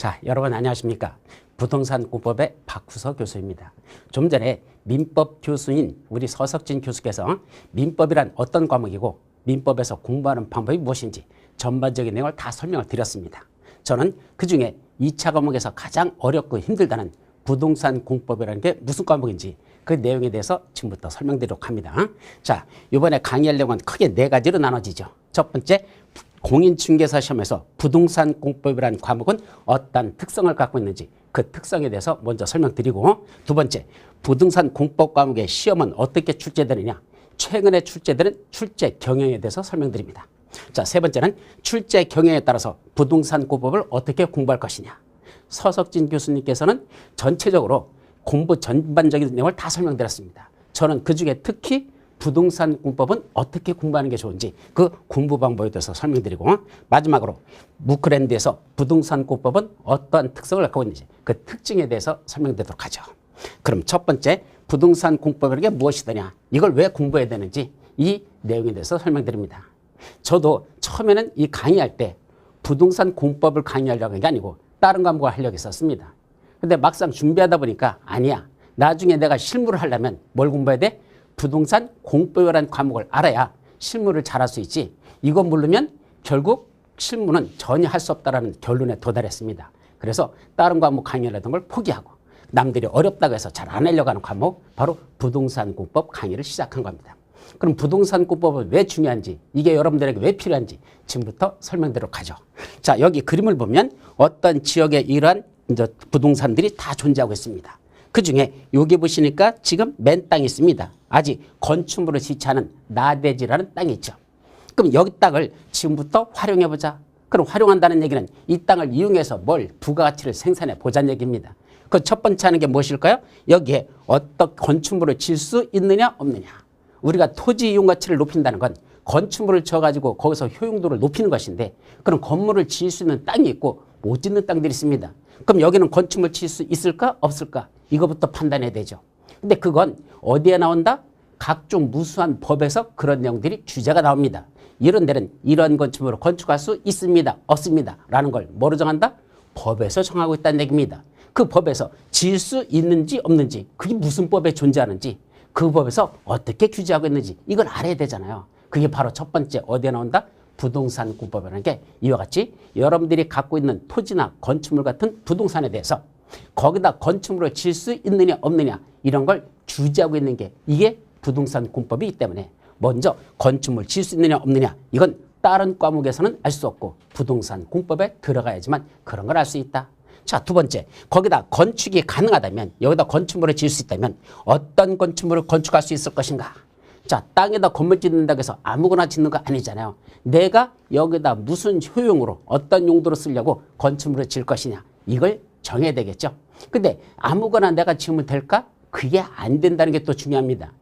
자, 여러분 안녕하십니까? 부동산공법의 박후서 교수입니다. 좀 전에 민법 교수인 우리 서석진 교수께서 민법이란 어떤 과목이고 민법에서 공부하는 방법이 무엇인지 전반적인 내용을 다 설명을 드렸습니다. 저는 그중에 2차 과목에서 가장 어렵고 힘들다는 부동산 공법이라는 게 무슨 과목인지 그 내용에 대해서 지금부터 설명드리도록 합니다. 자, 이번에 강의할 내용은 크게 4가지로 나눠지죠. 첫 번째, 공인중개사 시험에서 부동산 공법이라는 과목은 어떤 특성을 갖고 있는지 그 특성에 대해서 먼저 설명드리고, 두 번째, 부동산 공법 과목의 시험은 어떻게 출제되느냐, 최근에 출제되는 출제 경향에 대해서 설명드립니다. 자, 세 번째는 출제 경향에 따라서 부동산 공법을 어떻게 공부할 것이냐. 서석진 교수님께서는 전체적으로 공부 전반적인 내용을 다 설명드렸습니다. 저는 그중에 특히 부동산 공법은 어떻게 공부하는 게 좋은지 그 공부 방법에 대해서 설명드리고, 마지막으로 무크랜드에서 부동산 공법은 어떠한 특성을 갖고 있는지 그 특징에 대해서 설명드리도록 하죠. 그럼 첫 번째, 부동산 공법이라는 게 무엇이더냐, 이걸 왜 공부해야 되는지 이 내용에 대해서 설명드립니다. 저도 처음에는 이 강의할 때 부동산 공법을 강의하려고 한 게 아니고 다른 과목을 하려고 했었습니다. 근데 막상 준비하다 보니까 아니야, 나중에 내가 실무를 하려면 뭘 공부해야 돼? 부동산 공법이라는 과목을 알아야 실무를 잘할 수 있지, 이거 모르면 결국 실무는 전혀 할 수 없다는 결론에 도달했습니다. 그래서 다른 과목 강의를 하던 걸 포기하고 남들이 어렵다고 해서 잘 안 하려고 하는 과목, 바로 부동산 공법 강의를 시작한 겁니다. 그럼 부동산 공법은 왜 중요한지, 이게 여러분들에게 왜 필요한지 지금부터 설명드리도록 하죠. 자, 여기 그림을 보면 어떤 지역에 이러한 이제 부동산들이 다 존재하고 있습니다. 그중에 여기 보시니까 지금 맨 땅이 있습니다. 아직 건축물을 짓지 않은 나대지라는 땅이 있죠. 그럼 여기 땅을 지금부터 활용해보자. 그럼 활용한다는 얘기는 이 땅을 이용해서 뭘 부가가치를 생산해 보자는 얘기입니다. 그 첫 번째 하는 게 무엇일까요? 여기에 어떤 건축물을 질 수 있느냐 없느냐. 우리가 토지 이용 가치를 높인다는 건 건축물을 지어가지고 거기서 효용도를 높이는 것인데, 그럼 건물을 지을 수 있는 땅이 있고 못 짓는 땅들이 있습니다. 그럼 여기는 건축물 질 수 있을까 없을까, 이거부터 판단해야 되죠. 근데 그건 어디에 나온다? 각종 무수한 법에서 그런 내용들이 주제가 나옵니다. 이런 데는 이런 건축물을 건축할 수 있습니다 없습니다 라는 걸 뭐로 정한다? 법에서 정하고 있다는 얘기입니다. 그 법에서 지을 수 있는지 없는지, 그게 무슨 법에 존재하는지, 그 법에서 어떻게 규제하고 있는지 이걸 알아야 되잖아요. 그게 바로 첫 번째 어디에 나온다? 부동산 공법이라는 게 이와 같이 여러분들이 갖고 있는 토지나 건축물 같은 부동산에 대해서 거기다 건축물을 질 수 있느냐 없느냐 이런 걸 규제하고 있는 게 이게 부동산 공법이기 때문에 먼저 건축물 질 수 있느냐 없느냐 이건 다른 과목에서는 알 수 없고 부동산 공법에 들어가야지만 그런 걸 알 수 있다. 자, 두 번째, 거기다 건축이 가능하다면, 여기다 건축물을 지을 수 있다면 어떤 건축물을 건축할 수 있을 것인가. 자, 땅에다 건물 짓는다고 해서 아무거나 짓는 거 아니잖아요. 내가 여기다 무슨 효용으로 어떤 용도로 쓰려고 건축물을 지을 것이냐, 이걸 정해야 되겠죠. 근데 아무거나 내가 지으면 될까? 그게 안 된다는 게 또 중요합니다.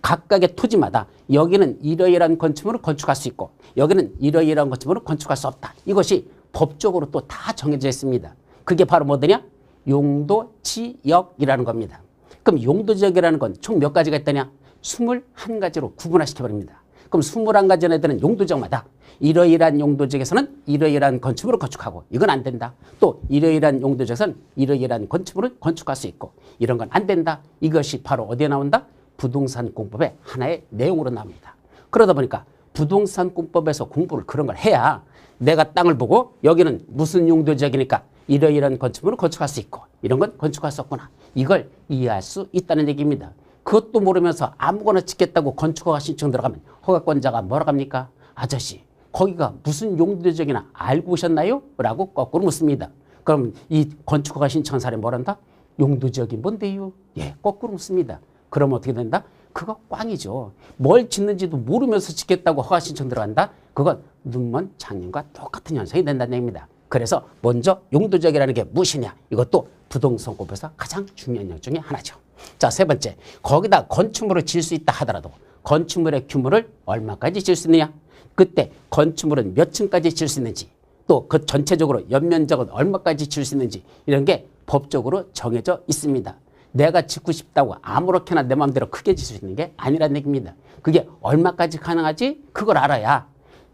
각각의 토지마다 여기는 이러이러한 건축물을 건축할 수 있고 여기는 이러이러한 건축물을 건축할 수 없다. 이것이 법적으로 또 다 정해져 있습니다. 그게 바로 뭐더냐? 용도지역이라는 겁니다. 그럼 용도지역이라는 건 총 몇 가지가 있다냐? 21가지로 구분화시켜버립니다. 그럼 21가지 애들은 용도지역마다 이러이러한 용도지역에서는 이러이러한 건축물을 건축하고 이건 안 된다. 또 이러이러한 용도지역에서는 이러이러한 건축물을 건축할 수 있고 이런 건 안 된다. 이것이 바로 어디에 나온다? 부동산 공법의 하나의 내용으로 나옵니다. 그러다 보니까 부동산 공법에서 공부를 그런 걸 해야 내가 땅을 보고 여기는 무슨 용도지역이니까 이러이러한 건축물을 건축할 수 있고 이런 건 건축할 수 없구나, 이걸 이해할 수 있다는 얘기입니다. 그것도 모르면서 아무거나 짓겠다고 건축허가 신청 들어가면 허가권자가 뭐라고 합니까? 아저씨, 거기가 무슨 용도지역이나 알고 오셨나요? 라고 거꾸로 묻습니다. 그럼 이 건축허가 신청한 사람이 뭐란다? 용도지역이 뭔데요? 예, 거꾸로 묻습니다. 그럼 어떻게 된다? 그거 꽝이죠. 뭘 짓는지도 모르면서 짓겠다고 허가 신청 들어간다? 그건 눈먼 장님과 똑같은 현상이 된다는 얘기입니다. 그래서 먼저 용도지역이라는 게 무엇이냐, 이것도 부동산 공법에서 가장 중요한 영 중에 하나죠. 자, 세 번째, 거기다 건축물을 지을 수 있다 하더라도 건축물의 규모를 얼마까지 지을 수 있느냐, 그때 건축물은 몇 층까지 지을 수 있는지, 또 그 전체적으로 연면적은 얼마까지 지을 수 있는지 이런 게 법적으로 정해져 있습니다. 내가 짓고 싶다고 아무렇게나 내 마음대로 크게 짓을 수 있는 게 아니라는 얘기입니다. 그게 얼마까지 가능하지? 그걸 알아야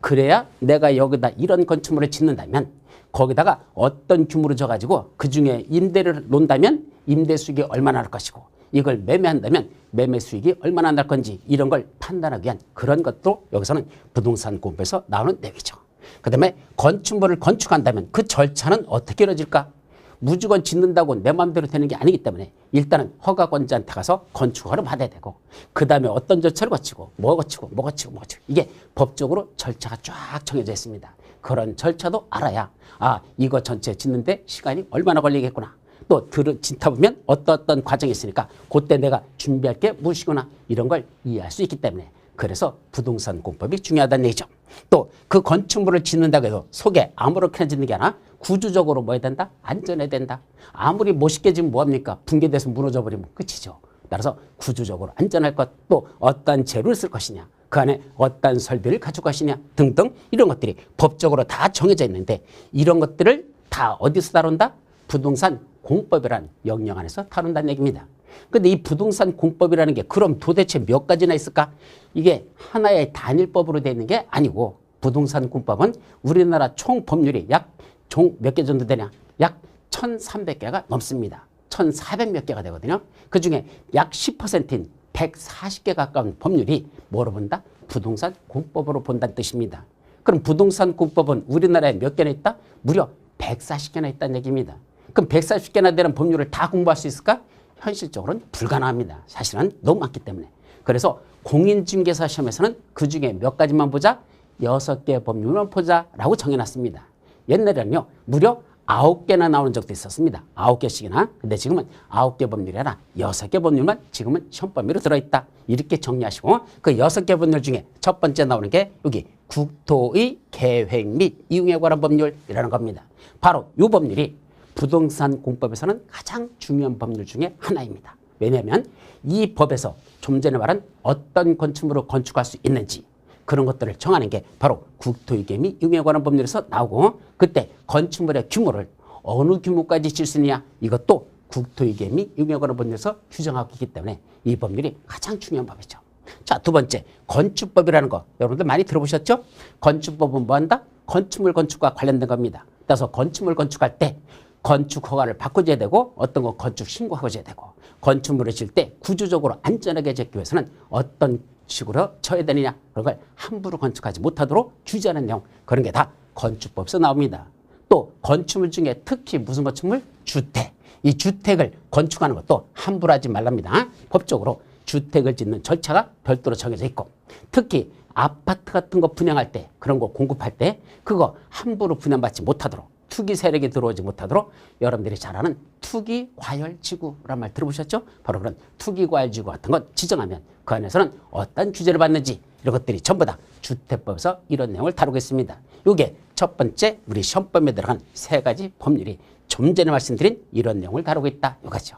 그래야 내가 여기다 이런 건축물을 짓는다면 거기다가 어떤 규모로 져가지고 그중에 임대를 놓는다면 임대 수익이 얼마나 날 것이고 이걸 매매한다면 매매 수익이 얼마나 날 건지 이런 걸 판단하기 위한 그런 것도 여기서는 부동산 공부에서 나오는 내용이죠. 그 다음에 건축물을 건축한다면 그 절차는 어떻게 이루어질까? 무조건 짓는다고 내 마음대로 되는 게 아니기 때문에 일단은 허가권자한테 가서 건축허가를 받아야 되고 그 다음에 어떤 절차를 거치고 뭐 거치고 이게 법적으로 절차가 쫙 정해져 있습니다. 그런 절차도 알아야 이거 전체 짓는데 시간이 얼마나 걸리겠구나. 또 짓다 보면 어떤 과정이 있으니까 그때 내가 준비할 게 무엇이구나 이런 걸 이해할 수 있기 때문에 그래서 부동산 공법이 중요하다는 얘기죠. 또 그 건축물을 짓는다고 해도 속에 아무렇게나 짓는 게 아니라 구조적으로 뭐 해야 된다? 안전해야 된다. 아무리 멋있게 지면 뭐합니까? 붕괴돼서 무너져 버리면 끝이죠. 따라서 구조적으로 안전할 것, 또 어떤 재료를 쓸 것이냐, 그 안에 어떤 설비를 가지고 가시냐 등등 이런 것들이 법적으로 다 정해져 있는데 이런 것들을 다 어디서 다룬다? 부동산 공법이라는 영역 안에서 다룬다는 얘기입니다. 근데 이 부동산 공법이라는 게 그럼 도대체 몇 가지나 있을까? 이게 하나의 단일법으로 되어 있는 게 아니고 부동산 공법은 우리나라 총 법률이 총 몇 개 정도 되냐? 약 1,300개가 넘습니다. 1,400 몇 개가 되거든요. 그중에 약 10%인 140개 가까운 법률이 뭐로 본다? 부동산 공법으로 본다는 뜻입니다. 그럼 부동산 공법은 우리나라에 몇 개나 있다? 무려 140개나 있다는 얘기입니다. 그럼 140개나 되는 법률을 다 공부할 수 있을까? 현실적으로는 불가능합니다. 사실은 너무 많기 때문에. 그래서 공인중개사 시험에서는 그중에 몇 가지만 보자? 6개 법률만 보자라고 정해놨습니다. 옛날에는요. 무려 9개나 나오는 적도 있었습니다. 9개씩이나. 근데 지금은 9개 법률이 아니라 6개 법률만 지금은 시험범위로 들어있다. 이렇게 정리하시고 그 6개 법률 중에 첫 번째 나오는 게 여기 국토의 계획 및 이용에 관한 법률이라는 겁니다. 바로 이 법률이 부동산 공법에서는 가장 중요한 법률 중에 하나입니다. 왜냐하면 이 법에서 좀 전에 말한 어떤 건축물을 건축할 수 있는지 그런 것들을 정하는 게 바로 국토의계 및 이용에 관한 법률에서 나오고 그때 건축물의 규모를 어느 규모까지 질 수 있느냐 이것도 국토의계 및 이용에 관한 법률에서 규정하고 있기 때문에 이 법률이 가장 중요한 법이죠. 자, 두 번째 건축법이라는 거 여러분들 많이 들어보셨죠? 건축법은 뭐한다? 건축물 건축과 관련된 겁니다. 따라서 건축물 건축할 때 건축 허가를 바꿔줘야 되고 어떤 거 건축 신고하고 줘야 되고 건축물을 질 때 구조적으로 안전하게 짓기 위해서는 어떤 식으로 쳐야 되느냐 그런 걸 함부로 건축하지 못하도록 규제하는 내용 그런 게 다 건축법에서 나옵니다. 또 건축물 중에 특히 무슨 건축물? 주택. 이 주택을 건축하는 것도 함부로 하지 말랍니다. 법적으로 주택을 짓는 절차가 별도로 정해져 있고 특히 아파트 같은 거 분양할 때 그런 거 공급할 때 그거 함부로 분양받지 못하도록 투기 세력이 들어오지 못하도록 여러분들이 잘 아는 투기과열지구란 말 들어보셨죠? 바로 그런 투기과열지구 같은 것 지정하면 그 안에서는 어떤 규제를 받는지 이런 것들이 전부 다 주택법에서 이런 내용을 다루겠습니다. 이게 첫 번째 우리 시험법에 들어간 3가지 법률이 좀 전에 말씀드린 이런 내용을 다루고 있다. 이거죠.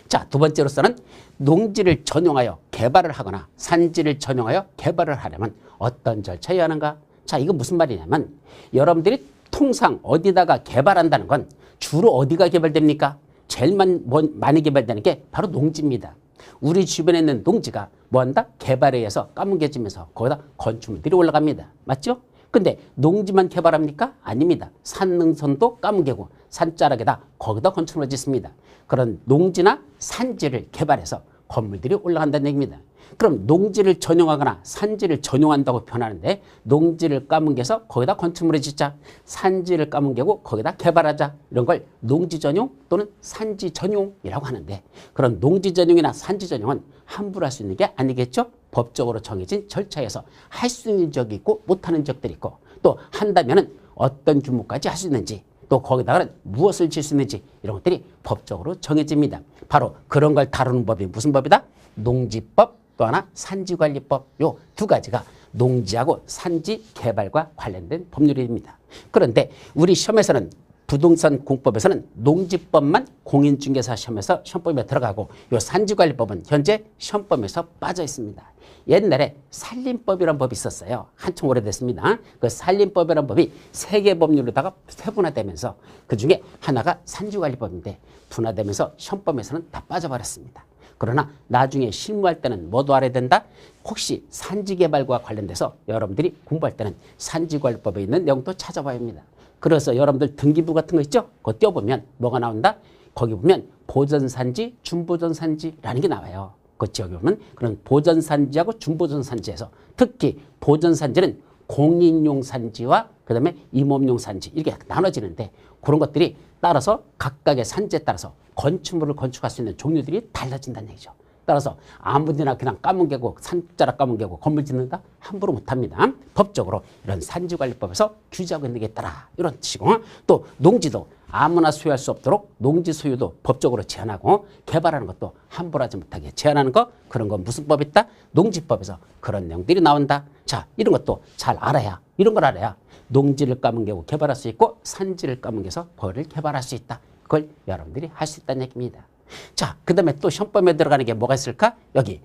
자, 두 번째로서는 농지를 전용하여 개발을 하거나 산지를 전용하여 개발을 하려면 어떤 절차여야 하는가? 자, 이거 무슨 말이냐면 여러분들이 통상 어디다가 개발한다는 건 주로 어디가 개발됩니까? 제일 많이 개발되는 게 바로 농지입니다. 우리 주변에 있는 농지가 뭐한다? 개발에 의해서 까뭉개지면서 거기다 건축물들이 올라갑니다. 맞죠? 근데 농지만 개발합니까? 아닙니다. 산능선도 까뭉개고 산자락에다 거기다 건축물을 짓습니다. 그런 농지나 산지를 개발해서 건물들이 올라간다는 얘기입니다. 그럼 농지를 전용하거나 산지를 전용한다고 표현하는데 농지를 까뭉개서 거기다 건축물을 짓자 산지를 까뭉개고 거기다 개발하자 이런 걸 농지 전용 또는 산지 전용이라고 하는데 그런 농지 전용이나 산지 전용은 함부로 할 수 있는 게 아니겠죠? 법적으로 정해진 절차에서 할 수 있는 적이 있고 못하는 적들이 있고 또 한다면은 어떤 규모까지 할 수 있는지 또 거기다가는 무엇을 질 수 있는지 이런 것들이 법적으로 정해집니다. 바로 그런 걸 다루는 법이 무슨 법이다? 농지법 또 하나 산지관리법 요 2가지가 농지하고 산지 개발과 관련된 법률입니다. 그런데 우리 시험에서는 부동산 공법에서는 농지법만 공인중개사 시험에서 시험법에 들어가고 요 산지관리법은 현재 시험법에서 빠져 있습니다. 옛날에 산림법이라는 법이 있었어요. 한참 오래됐습니다. 그 산림법이라는 법이 3개 법률로다가 세분화되면서 그중에 하나가 산지관리법인데 분화되면서 시험법에서는 다 빠져버렸습니다. 그러나 나중에 실무할 때는 뭐도 알아야 된다? 혹시 산지개발과 관련돼서 여러분들이 공부할 때는 산지관리법에 있는 내용도 찾아봐야 합니다. 그래서 여러분들 등기부 같은 거 있죠? 그거 떼어보면 뭐가 나온다? 거기 보면 보전산지, 준보전산지라는 게 나와요. 그 지역에 보면 그런 보전산지하고 준보전산지에서 특히 보전산지는 공인용 산지와 그다음에 임업용 산지 이렇게 나눠지는데 그런 것들이 따라서 각각의 산지에 따라서 건축물을 건축할 수 있는 종류들이 달라진다는 얘기죠. 따라서 아무데나 그냥 까문 개고 산자락 까문 개고 건물 짓는다? 함부로 못합니다. 법적으로 이런 산지관리법에서 규제하고 있는 게 있더라. 이런 뜻이고 또 농지도 아무나 소유할 수 없도록 농지 소유도 법적으로 제한하고 개발하는 것도 함부로 하지 못하게 제한하는 거 그런 건 무슨 법이 있다? 농지법에서 그런 내용들이 나온다. 자, 이런 것도 잘 알아야 이런 걸 알아야 농지를 까문 개고 개발할 수 있고 산지를 까문 개서 벌을 개발할 수 있다. 그걸 여러분들이 할 수 있다는 얘기입니다. 자, 그 다음에 또 현법에 들어가는 게 뭐가 있을까? 여기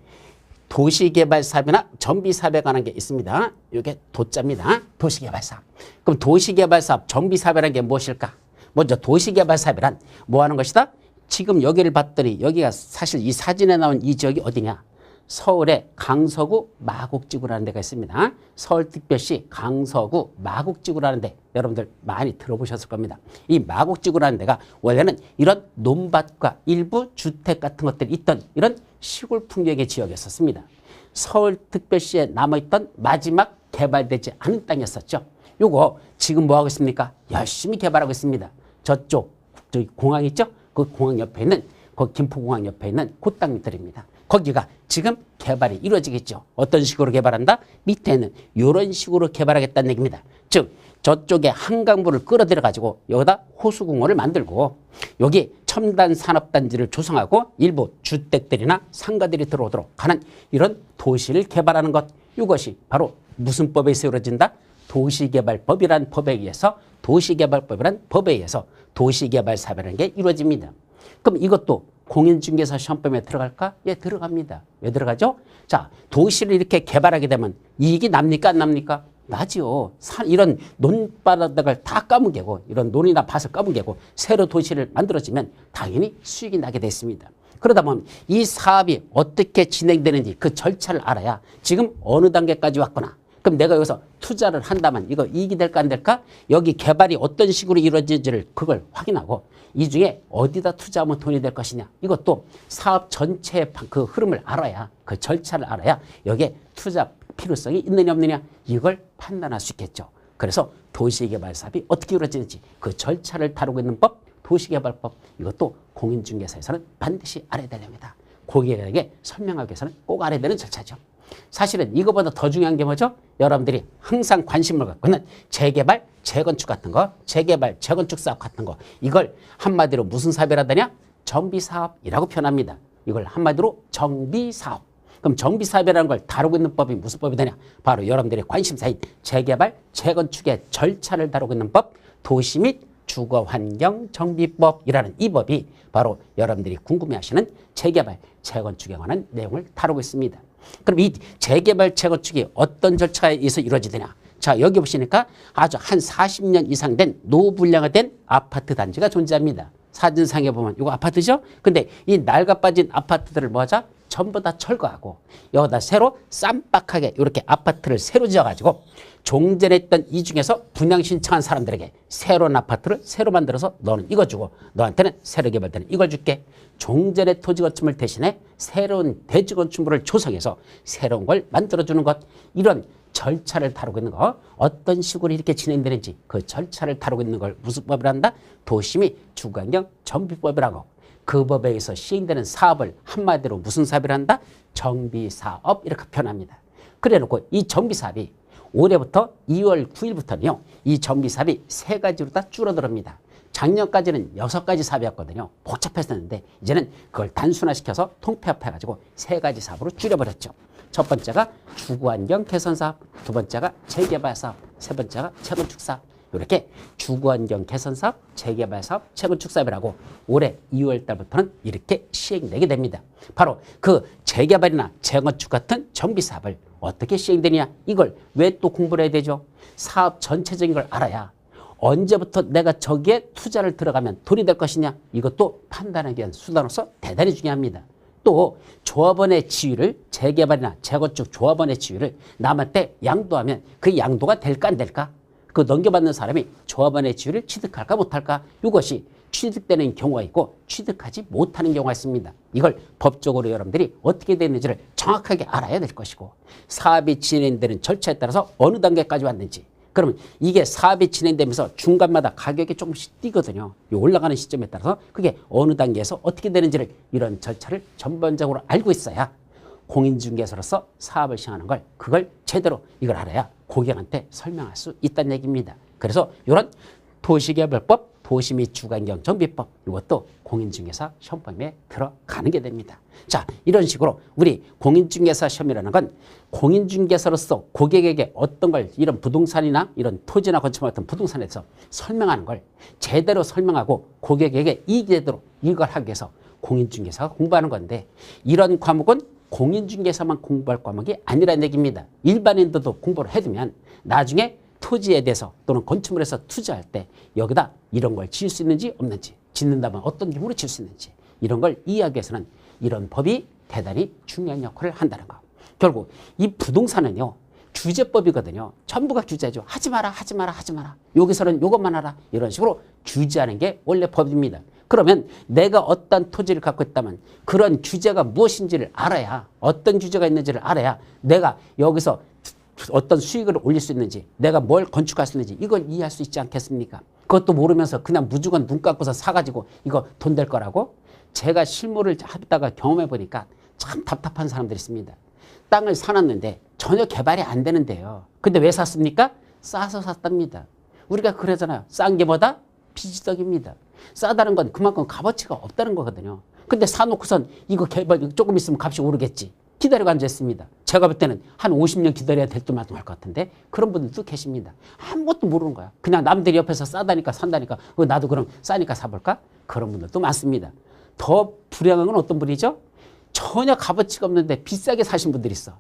도시개발사업이나 정비사업에 관한 게 있습니다. 이게 도자입니다. 도시개발사업. 그럼 도시개발사업, 정비사업이라는 게 무엇일까? 먼저 도시개발사업이란 뭐 하는 것이다? 지금 여기를 봤더니 여기가 사실 이 사진에 나온 이 지역이 어디냐? 서울의 강서구 마곡지구라는 데가 있습니다. 서울특별시 강서구 마곡지구라는 데 여러분들 많이 들어보셨을 겁니다. 이 마곡지구라는 데가 원래는 이런 논밭과 일부 주택 같은 것들이 있던 이런 시골 풍경의 지역이었습니다. 서울특별시에 남아있던 마지막 개발되지 않은 땅이었었죠. 요거 지금 뭐하고 있습니까? 열심히 개발하고 있습니다. 저쪽 저기 공항 있죠? 그 공항 옆에 있는 그 김포공항 옆에 있는 그 땅들입니다. 거기가 지금 개발이 이루어지겠죠. 어떤 식으로 개발한다? 밑에는 이런 식으로 개발하겠다는 얘기입니다. 즉 저쪽에 한강물을 끌어들여 가지고 여기다 호수공원을 만들고 여기 첨단 산업단지를 조성하고 일부 주택들이나 상가들이 들어오도록 하는 이런 도시를 개발하는 것. 이것이 바로 무슨 법에 의해서 이루어진다? 도시개발법이라는 법에 의해서 도시개발법이라는 법에 의해서 도시개발사업이라는 게 이루어집니다. 그럼 이것도 공인중개사 시험법에 들어갈까? 예, 들어갑니다. 왜 들어가죠? 자, 도시를 이렇게 개발하게 되면 이익이 납니까? 안 납니까? 나지요. 이런 논바닥을 다 까무개고 이런 논이나 밭을 까무개고 새로 도시를 만들어지면 당연히 수익이 나게 됐습니다. 그러다 보면 이 사업이 어떻게 진행되는지 그 절차를 알아야 지금 어느 단계까지 왔구나. 그럼 내가 여기서 투자를 한다면 이거 이익이 될까 안 될까? 여기 개발이 어떤 식으로 이루어지는지를 그걸 확인하고 이 중에 어디다 투자하면 돈이 될 것이냐. 이것도 사업 전체의 그 흐름을 알아야 그 절차를 알아야 여기에 투자 필요성이 있느냐 없느냐 이걸 판단할 수 있겠죠. 그래서 도시개발 사업이 어떻게 이루어지는지 그 절차를 다루고 있는 법 도시개발법 이것도 공인중개사에서는 반드시 알아야 됩니다. 고객에게 설명하기 위해서는 꼭 알아야 되는 절차죠. 사실은 이거보다 더 중요한 게 뭐죠? 여러분들이 항상 관심을 갖고 있는 재개발, 재건축 같은 거, 재개발, 재건축 사업 같은 거 이걸 한마디로 무슨 사업이라더냐? 정비사업이라고 표현합니다. 이걸 한마디로 정비사업. 그럼 정비사업이라는 걸 다루고 있는 법이 무슨 법이 되냐? 바로 여러분들의 관심사인 재개발, 재건축의 절차를 다루고 있는 법, 도시 및 주거환경정비법이라는 이 법이 바로 여러분들이 궁금해하시는 재개발, 재건축에 관한 내용을 다루고 있습니다. 그럼 이 재개발, 재건축이 어떤 절차에 의해서 이루어지느냐? 자, 여기 보시니까 아주 한 40년 이상 된 노불량화된 아파트 단지가 존재합니다. 사진상에 보면 이거 아파트죠? 근데 이 낡아빠진 아파트들을 뭐 하자? 전부 다 철거하고 여기다 새로 쌈박하게 이렇게 아파트를 새로 지어가지고 종전했던 이 중에서 분양 신청한 사람들에게 새로운 아파트를 새로 만들어서 너는 이거 주고 너한테는 새로 개발되는 이걸 줄게. 종전의 토지 건축물 대신에 새로운 대지 건축물을 조성해서 새로운 걸 만들어주는 것. 이런 절차를 다루고 있는 거 어떤 식으로 이렇게 진행되는지 그 절차를 다루고 있는 걸 무슨 법이라 한다? 도시 및 주거환경 정비법이라고. 그 법에 의해서 시행되는 사업을 한마디로 무슨 사업이라 한다? 정비사업 이렇게 표현합니다. 그래놓고 이 정비사업이 올해부터 2월 9일부터는요. 이 정비사업이 3가지로 다 줄어듭니다. 작년까지는 6가지 사업이었거든요. 복잡했었는데 이제는 그걸 단순화시켜서 통폐합해가지고 3가지 사업으로 줄여버렸죠. 첫 번째가 주거환경 개선 사업, 두 번째가 재개발 사업, 세 번째가 재건축 사업. 이렇게 주거환경 개선 사업, 재개발 사업, 재건축 사업이라고 올해 2월 달부터는 이렇게 시행되게 됩니다. 바로 그 재개발이나 재건축 같은 정비 사업을 어떻게 시행되느냐 이걸 왜 또 공부를 해야 되죠? 사업 전체적인 걸 알아야 언제부터 내가 저기에 투자를 들어가면 돈이 될 것이냐 이것도 판단하기 위한 수단으로서 대단히 중요합니다. 또 조합원의 지위를 재개발이나 재건축 조합원의 지위를 남한테 양도하면 그 양도가 될까 안 될까? 그 넘겨받는 사람이 조합원의 지위를 취득할까 못할까? 이것이 취득되는 경우가 있고 취득하지 못하는 경우가 있습니다. 이걸 법적으로 여러분들이 어떻게 되는지를 정확하게 알아야 될 것이고 사업이 진행되는 절차에 따라서 어느 단계까지 왔는지 그러면 이게 사업이 진행되면서 중간마다 가격이 조금씩 뛰거든요. 올라가는 시점에 따라서 그게 어느 단계에서 어떻게 되는지를 이런 절차를 전반적으로 알고 있어야 공인중개사로서 사업을 시행하는 걸 그걸 제대로 이걸 알아야 고객한테 설명할 수 있다는 얘기입니다. 그래서 이런 도시개발법, 도시 및 주거환경 정비법 이것도 공인중개사 시험범위에 들어가는 게 됩니다. 자, 이런 식으로 우리 공인중개사 시험이라는 건 공인중개사로서 고객에게 어떤 걸 이런 부동산이나 이런 토지나 건축 같은 부동산에 대해서 설명하는 걸 제대로 설명하고 고객에게 이익되도록 이걸 하기 위해서 공인중개사가 공부하는 건데 이런 과목은 공인중개사만 공부할 과목이 아니라는 얘기입니다. 일반인들도 공부를 해두면 나중에 토지에 대해서 또는 건축물에서 투자할 때 여기다 이런 걸 지을 수 있는지 없는지 짓는다면 어떤 규모로 지을 수 있는지 이런 걸 이해하기 위해서는 이런 법이 대단히 중요한 역할을 한다는 거. 결국 이 부동산은요. 규제법이거든요. 전부가 규제죠. 하지 마라 하지 마라 하지 마라. 여기서는 이것만 하라. 이런 식으로 규제하는 게 원래 법입니다. 그러면 내가 어떤 토지를 갖고 있다면 그런 규제가 무엇인지를 알아야 어떤 규제가 있는지를 알아야 내가 여기서 어떤 수익을 올릴 수 있는지 내가 뭘 건축할 수 있는지 이걸 이해할 수 있지 않겠습니까? 그것도 모르면서 그냥 무조건 눈 감고서 사가지고 이거 돈 될 거라고? 제가 실무를 하다가 경험해 보니까 참 답답한 사람들이 있습니다. 땅을 사놨는데 전혀 개발이 안 되는데요. 근데 왜 샀습니까? 싸서 샀답니다. 우리가 그러잖아요. 싼 게 뭐다? 비지덕입니다. 싸다는 건 그만큼 값어치가 없다는 거거든요. 근데 사놓고선 이거 개발 조금 있으면 값이 오르겠지. 기다리고 앉아있습니다. 제가 볼 때는 한 50년 기다려야 될 듯만 할 것 같은데 그런 분들도 계십니다. 아무것도 모르는 거야. 그냥 남들이 옆에서 싸다니까 산다니까 나도 그럼 싸니까 사볼까? 그런 분들도 많습니다. 더 불행한 건 어떤 분이죠? 전혀 값어치가 없는데 비싸게 사신 분들이 있어.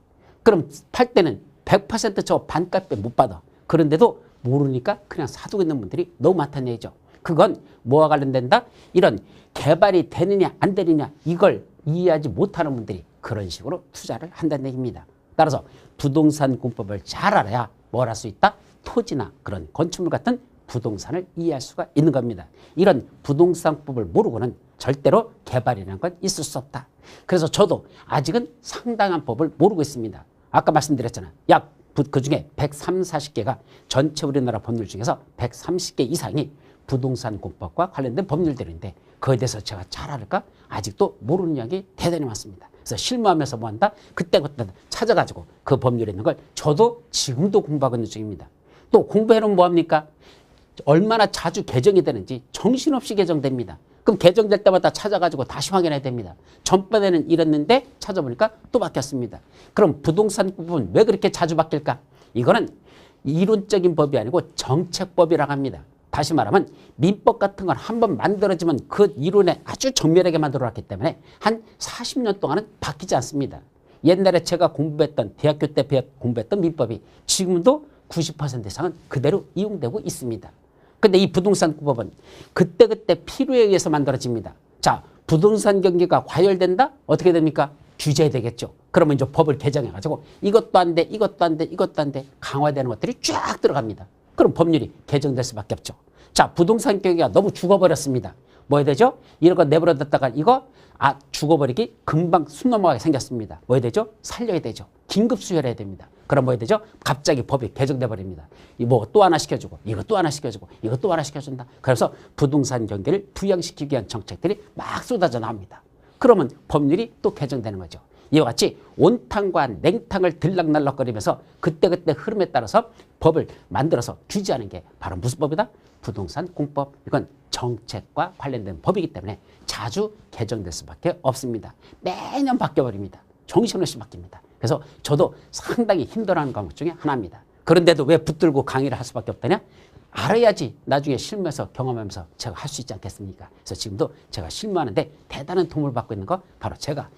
그럼 팔 때는 100% 저 반값에 못 받아. 그런데도 모르니까 그냥 사두고 있는 분들이 너무 많다는 얘기죠. 그건 뭐와 관련된다? 이런 개발이 되느냐 안 되느냐 이걸 이해하지 못하는 분들이 그런 식으로 투자를 한다는 얘기입니다. 따라서 부동산 공법을 잘 알아야 뭘 할 수 있다? 토지나 그런 건축물 같은 부동산을 이해할 수가 있는 겁니다. 이런 부동산법을 모르고는 절대로 개발이라는 건 있을 수 없다. 그래서 저도 아직은 상당한 법을 모르고 있습니다. 아까 말씀드렸잖아요. 약 그중에 130~140개가 전체 우리나라 법률 중에서 130개 이상이 부동산 공법과 관련된 법률들인데 그에 대해서 제가 잘 알을까? 아직도 모르는 이야기 대단히 많습니다. 그래서 실무하면서 뭐한다? 그때그때 찾아가지고 그 법률에 있는 걸 저도 지금도 공부하고 있는 중입니다. 또 공부해놓으면 뭐합니까? 얼마나 자주 개정이 되는지 정신없이 개정됩니다. 그럼 개정될 때마다 찾아가지고 다시 확인해야 됩니다. 전번에는 이랬는데 찾아보니까 또 바뀌었습니다. 그럼 부동산법은 왜 그렇게 자주 바뀔까? 이거는 이론적인 법이 아니고 정책법이라고 합니다. 다시 말하면 민법 같은 걸 한번 만들어지면 그 이론에 아주 정밀하게 만들어놨기 때문에 한 40년 동안은 바뀌지 않습니다. 옛날에 제가 공부했던 대학교 때 공부했던 민법이 지금도 90% 이상은 그대로 이용되고 있습니다. 근데 이 부동산법은 그때그때 필요에 의해서 만들어집니다. 자, 부동산 경기가 과열된다? 어떻게 됩니까? 규제되겠죠. 그러면 이제 법을 개정해가지고 이것도 안 돼, 이것도 안 돼, 이것도 안 돼. 강화되는 것들이 쫙 들어갑니다. 그럼 법률이 개정될 수밖에 없죠. 자, 부동산 경기가 너무 죽어버렸습니다. 뭐 해야 되죠? 이런 거 내버려뒀다가 이거 죽어버리기 금방 숨 넘어가게 생겼습니다. 뭐 해야 되죠? 살려야 되죠. 긴급 수혈해야 됩니다. 그럼 뭐 해야 되죠? 갑자기 법이 개정돼 버립니다. 뭐 또 하나 시켜주고 이거 또 하나 시켜주고 이거 또 하나 시켜준다. 그래서 부동산 경기를 부양시키기 위한 정책들이 막 쏟아져 나옵니다. 그러면 법률이 또 개정되는 거죠. 이와 같이 온탕과 냉탕을 들락날락거리면서 그때그때 흐름에 따라서 법을 만들어서 규제하는 게 바로 무슨 법이다? 부동산 공법. 이건 정책과 관련된 법이기 때문에 자주 개정될 수밖에 없습니다. 매년 바뀌어버립니다. 정신없이 바뀝니다. 그래서 저도 상당히 힘들어하는 과목 중에 하나입니다. 그런데도 왜 붙들고 강의를 할 수밖에 없다냐? 알아야지 나중에 실무에서 경험하면서 제가 할 수 있지 않겠습니까? 그래서 지금도 제가 실무하는데 대단한 도움을 받고 있는 거 바로 제가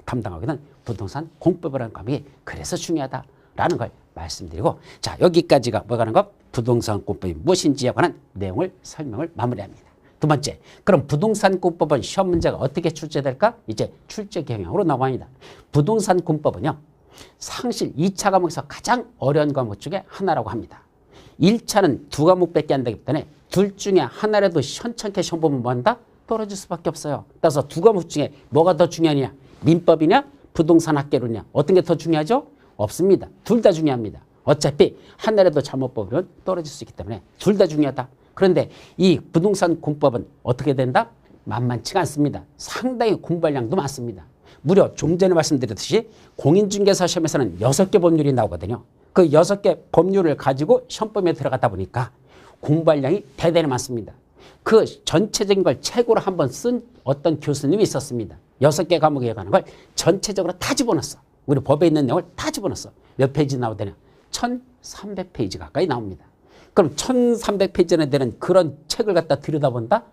담당하고 있는 부동산 공법이라는 과목이 그래서 중요하다라는 걸 말씀드리고, 자, 여기까지가 뭐가 하는 것? 부동산 공법이 무엇인지에 관한 내용을 설명을 마무리합니다. 두 번째, 그럼 부동산공법은 시험 문제가 어떻게 출제될까? 이제 출제 경향으로 나옵니다. 부동산공법은요, 상실 2차 과목에서 가장 어려운 과목 중에 하나라고 합니다. 1차는 두 과목밖에 안 되기 때문에 둘 중에 하나라도 현찮게 시험 보면 뭐 한다? 떨어질 수밖에 없어요. 따라서 두 과목 중에 뭐가 더 중요하냐? 민법이냐? 부동산 학개론이냐? 어떤 게 더 중요하죠? 없습니다. 둘 다 중요합니다. 어차피 하나라도 잘못 보면 떨어질 수 있기 때문에 둘 다 중요하다. 그런데 이 부동산 공법은 어떻게 된다? 만만치가 않습니다. 상당히 공부할 양도 많습니다. 무려 좀 전에 말씀드렸듯이 공인중개사 시험에서는 6개 법률이 나오거든요. 그 6개 법률을 가지고 시험범위에 들어가다 보니까 공부할 양이 대단히 많습니다. 그 전체적인 걸 책으로 한번 쓴 어떤 교수님이 있었습니다. 6개 과목에 관한 걸 전체적으로 다 집어넣었어. 우리 법에 있는 내용을 다 집어넣었어. 몇 페이지 나오더냐? 1300페이지 가까이 나옵니다. 그럼 1300페이지나 되는 그런 책을 갖다 들여다본다?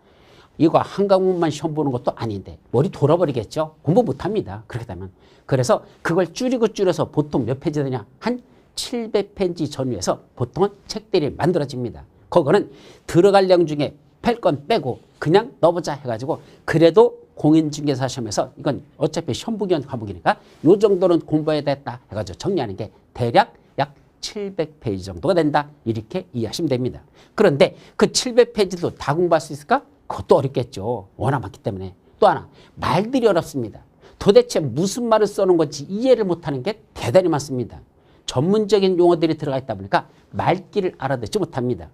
이거 한 과목만 시험 보는 것도 아닌데 머리 돌아버리겠죠. 공부 못합니다. 그렇게 되면. 그래서 그걸 줄여서 보통 몇 페이지 되냐? 한 700페이지 전후에서 보통은 책들이 만들어집니다. 그거는 들어갈 양 중에 8건 빼고 그냥 넣어보자 해가지고 그래도 공인중개사 시험에서 이건 어차피 시험 보기 위한 과목이니까 요 정도는 공부해야 됐다 해가지고 정리하는 게 대략 약 700페이지 정도가 된다. 이렇게 이해하시면 됩니다. 그런데 그 700페이지도 다 공부할 수 있을까? 그것도 어렵겠죠. 워낙 많기 때문에. 또 하나, 말들이 어렵습니다. 도대체 무슨 말을 써놓은 건지 이해를 못하는 게 대단히 많습니다. 전문적인 용어들이 들어가 있다 보니까 말귀를 알아듣지 못합니다.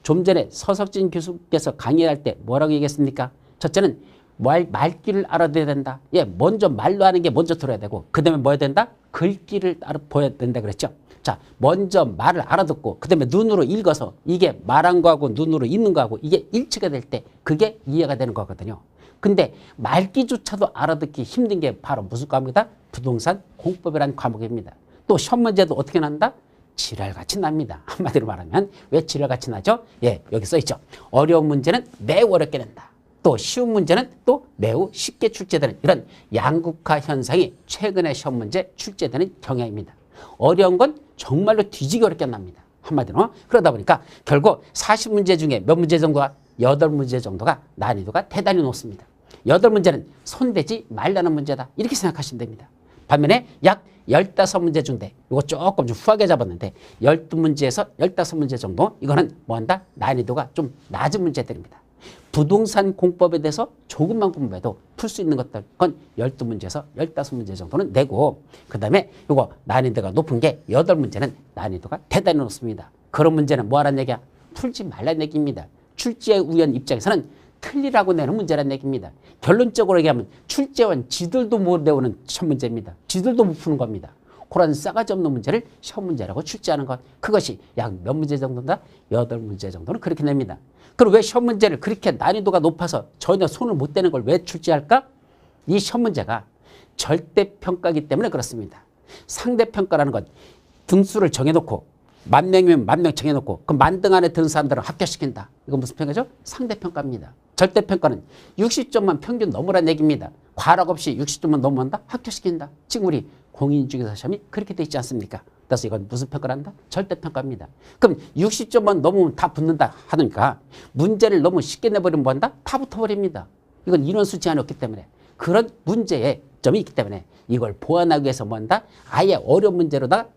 좀 전에 서석진 교수께서 강의할 때 뭐라고 얘기했습니까? 첫째는 말귀를 알아둬야 된다. 예, 먼저 말로 하는 게 먼저 들어야 되고 그 다음에 뭐 해야 된다? 글귀를 보여야 된다 그랬죠. 자, 먼저 말을 알아듣고 그 다음에 눈으로 읽어서 이게 말한 거하고 눈으로 읽는 거하고 이게 일치가 될 때 그게 이해가 되는 거거든요. 근데 말귀조차도 알아듣기 힘든 게 바로 무슨 과목이다? 부동산 공법이라는 과목입니다. 또 시험 문제도 어떻게 난다? 지랄같이 납니다. 한마디로 말하면 왜 지랄같이 나죠? 예, 여기 써 있죠. 어려운 문제는 매우 어렵게 낸다. 또 쉬운 문제는 또 매우 쉽게 출제되는 이런 양극화 현상이 최근에 시험 문제 출제되는 경향입니다. 어려운 건 정말로 뒤지기 어렵게 납니다. 한마디로. 그러다 보니까 결국 40문제 중에 몇 문제 정도가 8문제 정도가 난이도가 대단히 높습니다. 8문제는 손대지 말라는 문제다. 이렇게 생각하시면 됩니다. 반면에 약 15문제 중에 이거 조금 좀 후하게 잡았는데 12문제에서 15문제 정도 이거는 뭐한다? 난이도가 좀 낮은 문제들입니다. 부동산 공법에 대해서 조금만 공부해도 풀 수 있는 것들 그건 12문제에서 15문제 정도는 내고 그 다음에 이거 난이도가 높은 게 8문제는 난이도가 대단히 높습니다. 그런 문제는 뭐하라는 얘기야? 풀지 말라는 얘기입니다. 출제위원 입장에서는 틀리라고 내는 문제라는 얘기입니다. 결론적으로 얘기하면 출제원 지들도 못 외우는 시험 문제입니다. 지들도 못 푸는 겁니다. 그런 싸가지 없는 문제를 시험 문제라고 출제하는 것. 그것이 약 몇 문제 정도인가? 8문제 정도는 그렇게 냅니다. 그럼 왜 시험 문제를 그렇게 난이도가 높아서 전혀 손을 못 대는 걸 왜 출제할까? 이 시험 문제가 절대평가이기 때문에 그렇습니다. 상대평가라는 건 등수를 정해놓고 10,000명이면 10,000명 정해놓고 그 10,000등 안에 드는 사람들을 합격시킨다. 이건 무슨 평가죠? 상대평가입니다. 절대평가는 60점만 평균 넘으라는 얘기입니다. 과락 없이 60점만 넘어간다? 합격시킨다. 지금 우리 공인중개사 시험이 그렇게 돼 있지 않습니까? 그래서 이건 무슨 평가를 한다? 절대평가입니다. 그럼 60점만 넘으면 다 붙는다 하니까 문제를 너무 쉽게 내버리면 뭐한다? 다 붙어버립니다. 이건 인원수 제한이 없기 때문에 그런 문제의 점이 있기 때문에 이걸 보완하기 위해서 뭐한다? 아예 어려운 문제로다가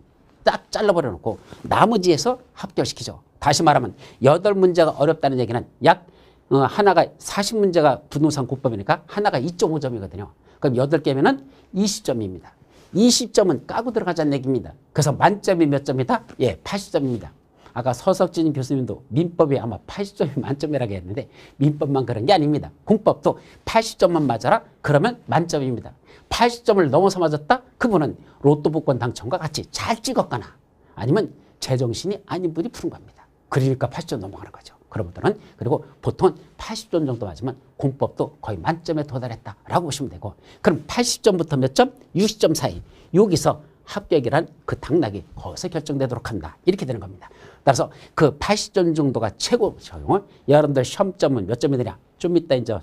딱 잘라버려 놓고 나머지에서 합격시키죠. 다시 말하면 8문제가 어렵다는 얘기는 약 하나가 40문제가 부동산 공법이니까 하나가 2.5점이거든요. 그럼 8개면은 20점입니다. 20점은 까고 들어가자는 얘기입니다. 그래서 만점이 몇 점이다? 예, 80점입니다. 아까 서석진 교수님도 민법이 아마 80점이 만점이라고 했는데 민법만 그런 게 아닙니다. 공법도 80점만 맞아라? 그러면 만점입니다. 80점을 넘어서 맞았다? 그분은 로또 복권 당첨과 같이 잘 찍었거나 아니면 제정신이 아닌 분이 푸는 겁니다. 그러니까 80점 넘어가는 거죠. 그런 분들은. 그리고 보통 80점 정도 맞으면 공법도 거의 만점에 도달했다라고 보시면 되고 그럼 80점부터 몇 점? 60점 사이. 여기서 합격이란 그 당락이 거기서 결정되도록 한다. 이렇게 되는 겁니다. 따라서 그 80점 정도가 최고 적용을 여러분들 시험점은 몇 점이 되냐? 좀 이따 이제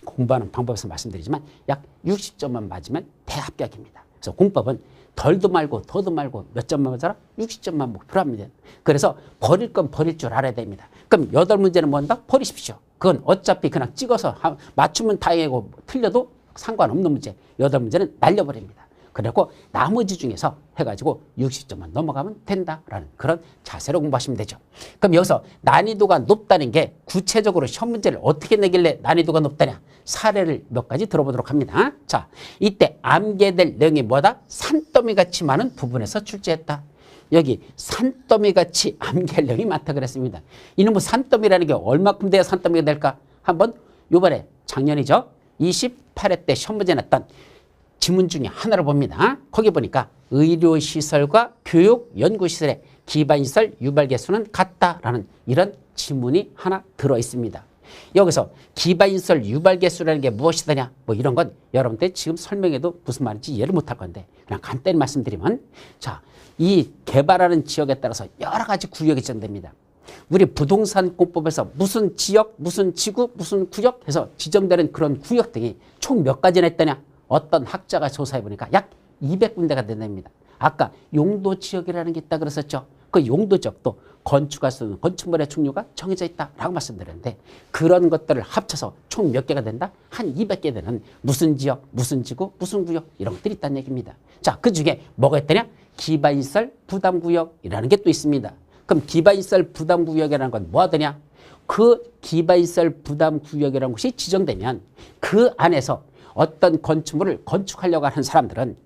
공부하는 방법에서 말씀드리지만 약 60점만 맞으면 대합격입니다. 그래서 공법은 덜도 말고 더도 말고 몇 점만 맞아라? 60점만 목표로 합니다. 그래서 버릴 건 버릴 줄 알아야 됩니다. 그럼 8문제는 뭔다? 버리십시오. 그건 어차피 그냥 찍어서 맞추면 다행이고 틀려도 상관없는 문제. 8문제는 날려버립니다. 그리고 나머지 중에서 해가지고 60점만 넘어가면 된다라는 그런 자세로 공부하시면 되죠. 그럼 여기서 난이도가 높다는 게 구체적으로 시험 문제를 어떻게 내길래 난이도가 높다냐. 사례를 몇 가지 들어보도록 합니다. 자, 이때 암기될 내용이 뭐다? 산더미같이 많은 부분에서 출제했다. 여기 산더미같이 암기할 내용이 많다 그랬습니다. 이놈의 산더미라는 게 얼마큼 돼야 산더미가 될까? 한번 요번에 작년이죠. 28회 때 시험 문제 냈던 지문 중에 하나를 봅니다. 거기 보니까 의료시설과 교육연구시설의 기반시설 유발개수는 같다라는 이런 지문이 하나 들어있습니다. 여기서 기반시설 유발개수라는 게 무엇이더냐 뭐 이런 건 여러분들 지금 설명해도 무슨 말인지 이해를 못할 건데 그냥 간단히 말씀드리면 자, 이 개발하는 지역에 따라서 여러 가지 구역이 지정됩니다. 우리 부동산공법에서 무슨 지역, 무슨 지구, 무슨 구역 해서 지정되는 그런 구역 등이 총 몇 가지나 있더냐. 어떤 학자가 조사해 보니까 약 200군데가 된답니다. 아까 용도지역이라는 게 있다 그랬었죠. 그 용도지역도 건축할 수 있는 건축물의 종류가 정해져 있다라고 말씀드렸는데 그런 것들을 합쳐서 총 몇 개가 된다? 한 200개 되는 무슨 지역, 무슨 지구, 무슨 구역 이런 것들이 있다는 얘기입니다. 자, 그중에 뭐가 있더냐? 기반시설 부담구역이라는 게 또 있습니다. 그럼 기반시설 부담구역이라는 건 뭐 하더냐? 그 기반시설 부담구역이라는 곳이 지정되면 그 안에서 어떤 건축물을 건축하려고 하는 사람들은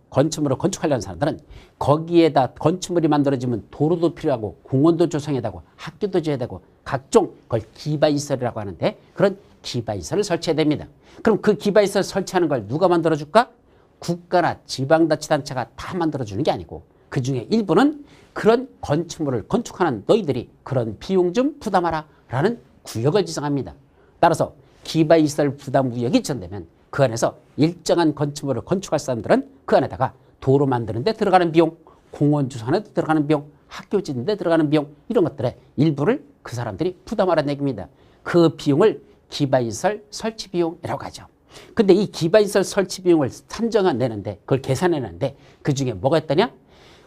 거기에다 건축물이 만들어지면 도로도 필요하고 공원도 조성해야 되고 학교도 지어야 되고 각종 그걸 기반시설이라고 하는데 그런 기반시설을 설치해야 됩니다. 그럼 그 기반시설 설치하는 걸 누가 만들어줄까? 국가나 지방자치단체가 다 만들어주는 게 아니고 그중에 일부는 그런 건축물을 건축하는 너희들이 그런 비용 좀 부담하라 라는 구역을 지정합니다. 따라서 기반시설 부담구역이 지정되면 그 안에서 일정한 건축물을 건축할 사람들은 그 안에다가 도로 만드는 데 들어가는 비용, 공원 주선에 들어가는 비용, 학교 짓는 데 들어가는 비용 이런 것들의 일부를 그 사람들이 부담하라는 얘기입니다. 그 비용을 기반시설 설치 비용이라고 하죠. 근데 이 기반시설 설치 비용을 산정해내는데 그걸 계산해내는데 그중에 뭐가 있다냐?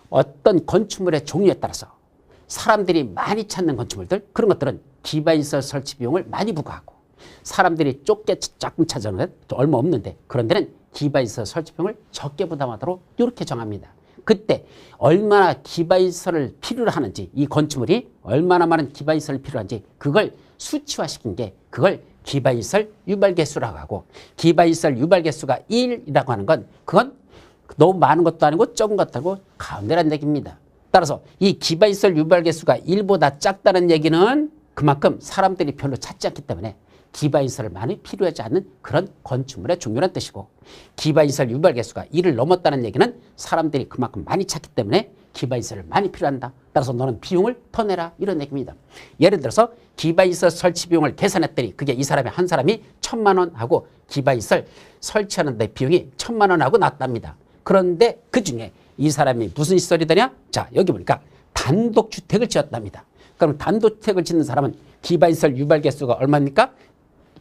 어떤 건축물의 종류에 따라서 사람들이 많이 찾는 건축물들 그런 것들은 기반시설 설치 비용을 많이 부과하고 사람들이 좁게 조금 찾아오는 것 얼마 없는데 그런 데는 기반시설 설치 비용을 적게 부담하도록 이렇게 정합니다. 그때 얼마나 기반시설을 필요로 하는지 이 건축물이 얼마나 많은 기반시설을 필요한지 그걸 수치화시킨 게 그걸 기반시설 유발개수라고 하고 기반시설 유발개수가 1이라고 하는 건 그건 너무 많은 것도 아니고 적은 것도 아니고 가운데라는 얘기입니다. 따라서 이 기반시설 유발개수가 1보다 작다는 얘기는 그만큼 사람들이 별로 찾지 않기 때문에 기반시설을 많이 필요하지 않는 그런 건축물의 종류라는 뜻이고 기반시설 유발개수가 1을 넘었다는 얘기는 사람들이 그만큼 많이 찾기 때문에 기반시설을 많이 필요한다. 따라서 너는 비용을 더 내라 이런 얘기입니다. 예를 들어서 기반시설 설치 비용을 계산했더니 그게 이 사람이 한 사람이 1,000만 원 하고 기반시설 설치하는 데 비용이 1,000만 원 하고 났답니다. 그런데 그중에 이 사람이 무슨 시설이더냐? 자, 여기 보니까 단독주택을 지었답니다. 그럼 단독주택을 짓는 사람은 기반시설 유발개수가 얼마입니까?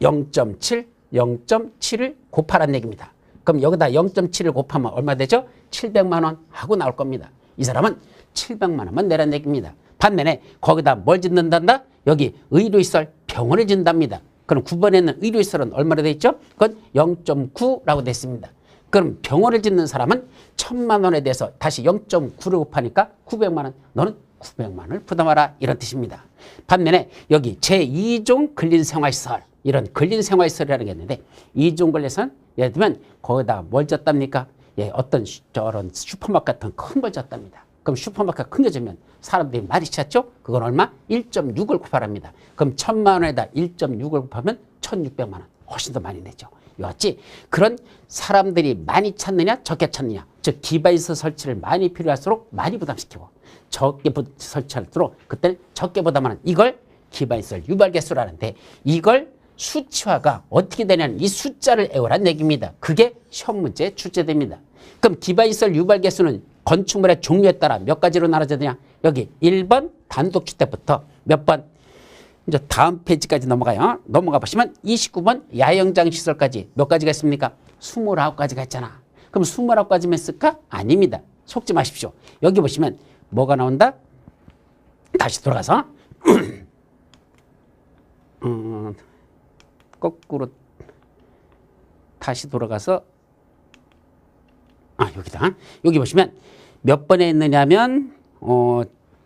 0.7, 0.7을 곱하라는 얘기입니다. 그럼 여기다 0.7을 곱하면 얼마 되죠? 700만 원 하고 나올 겁니다. 이 사람은 700만 원만 내라는 얘기입니다. 반면에 거기다 뭘 짓는단다? 여기 의료시설 병원을 짓는답니다. 그럼 9번에 있는 의료시설은 얼마나 돼 있죠? 그건 0.9라고 됐습니다. 그럼 병원을 짓는 사람은 1,000만 원에 대해서 다시 0.9를 곱하니까 900만 원. 너는 900만 원을 부담하라 이런 뜻입니다. 반면에 여기 제2종 근린생활시설 이런 근린생활시설이라는 게 있는데 2종 근린생활 예를 들면 거기다 뭘 졌답니까? 예, 어떤 저런 슈퍼마켓 같은 큰 걸 졌답니다. 그럼 슈퍼마켓 큰 거 지면 사람들이 많이 찾죠? 그건 얼마? 1.6을 곱하랍니다. 그럼 1,000만 원에다 1.6을 곱하면 1,600만 원. 훨씬 더 많이 내죠. 이같이 그런 사람들이 많이 찾느냐 적게 찾느냐 즉 기반시설 설치를 많이 필요할수록 많이 부담시키고 적게 설치할수록 그때는 적게 부담하는 이걸 기반시설 유발개수라는데 이걸 수치화가 어떻게 되냐는 이 숫자를 외우라는 얘기입니다. 그게 시험 문제에 출제됩니다. 그럼 기반시설 유발개수는 건축물의 종류에 따라 몇 가지로 나눠지느냐 여기 1번 단독주택부터 몇 번 이제 다음 페이지까지 넘어가요. 넘어가 보시면 29번 야영장 시설까지 몇 가지가 있습니까? 29가지가 있잖아. 그럼 29가지면 쓸까? 아닙니다. 속지 마십시오. 여기 보시면 뭐가 나온다? 다시 돌아가서 거꾸로 다시 돌아가서 여기다. 여기 보시면 몇 번에 있느냐면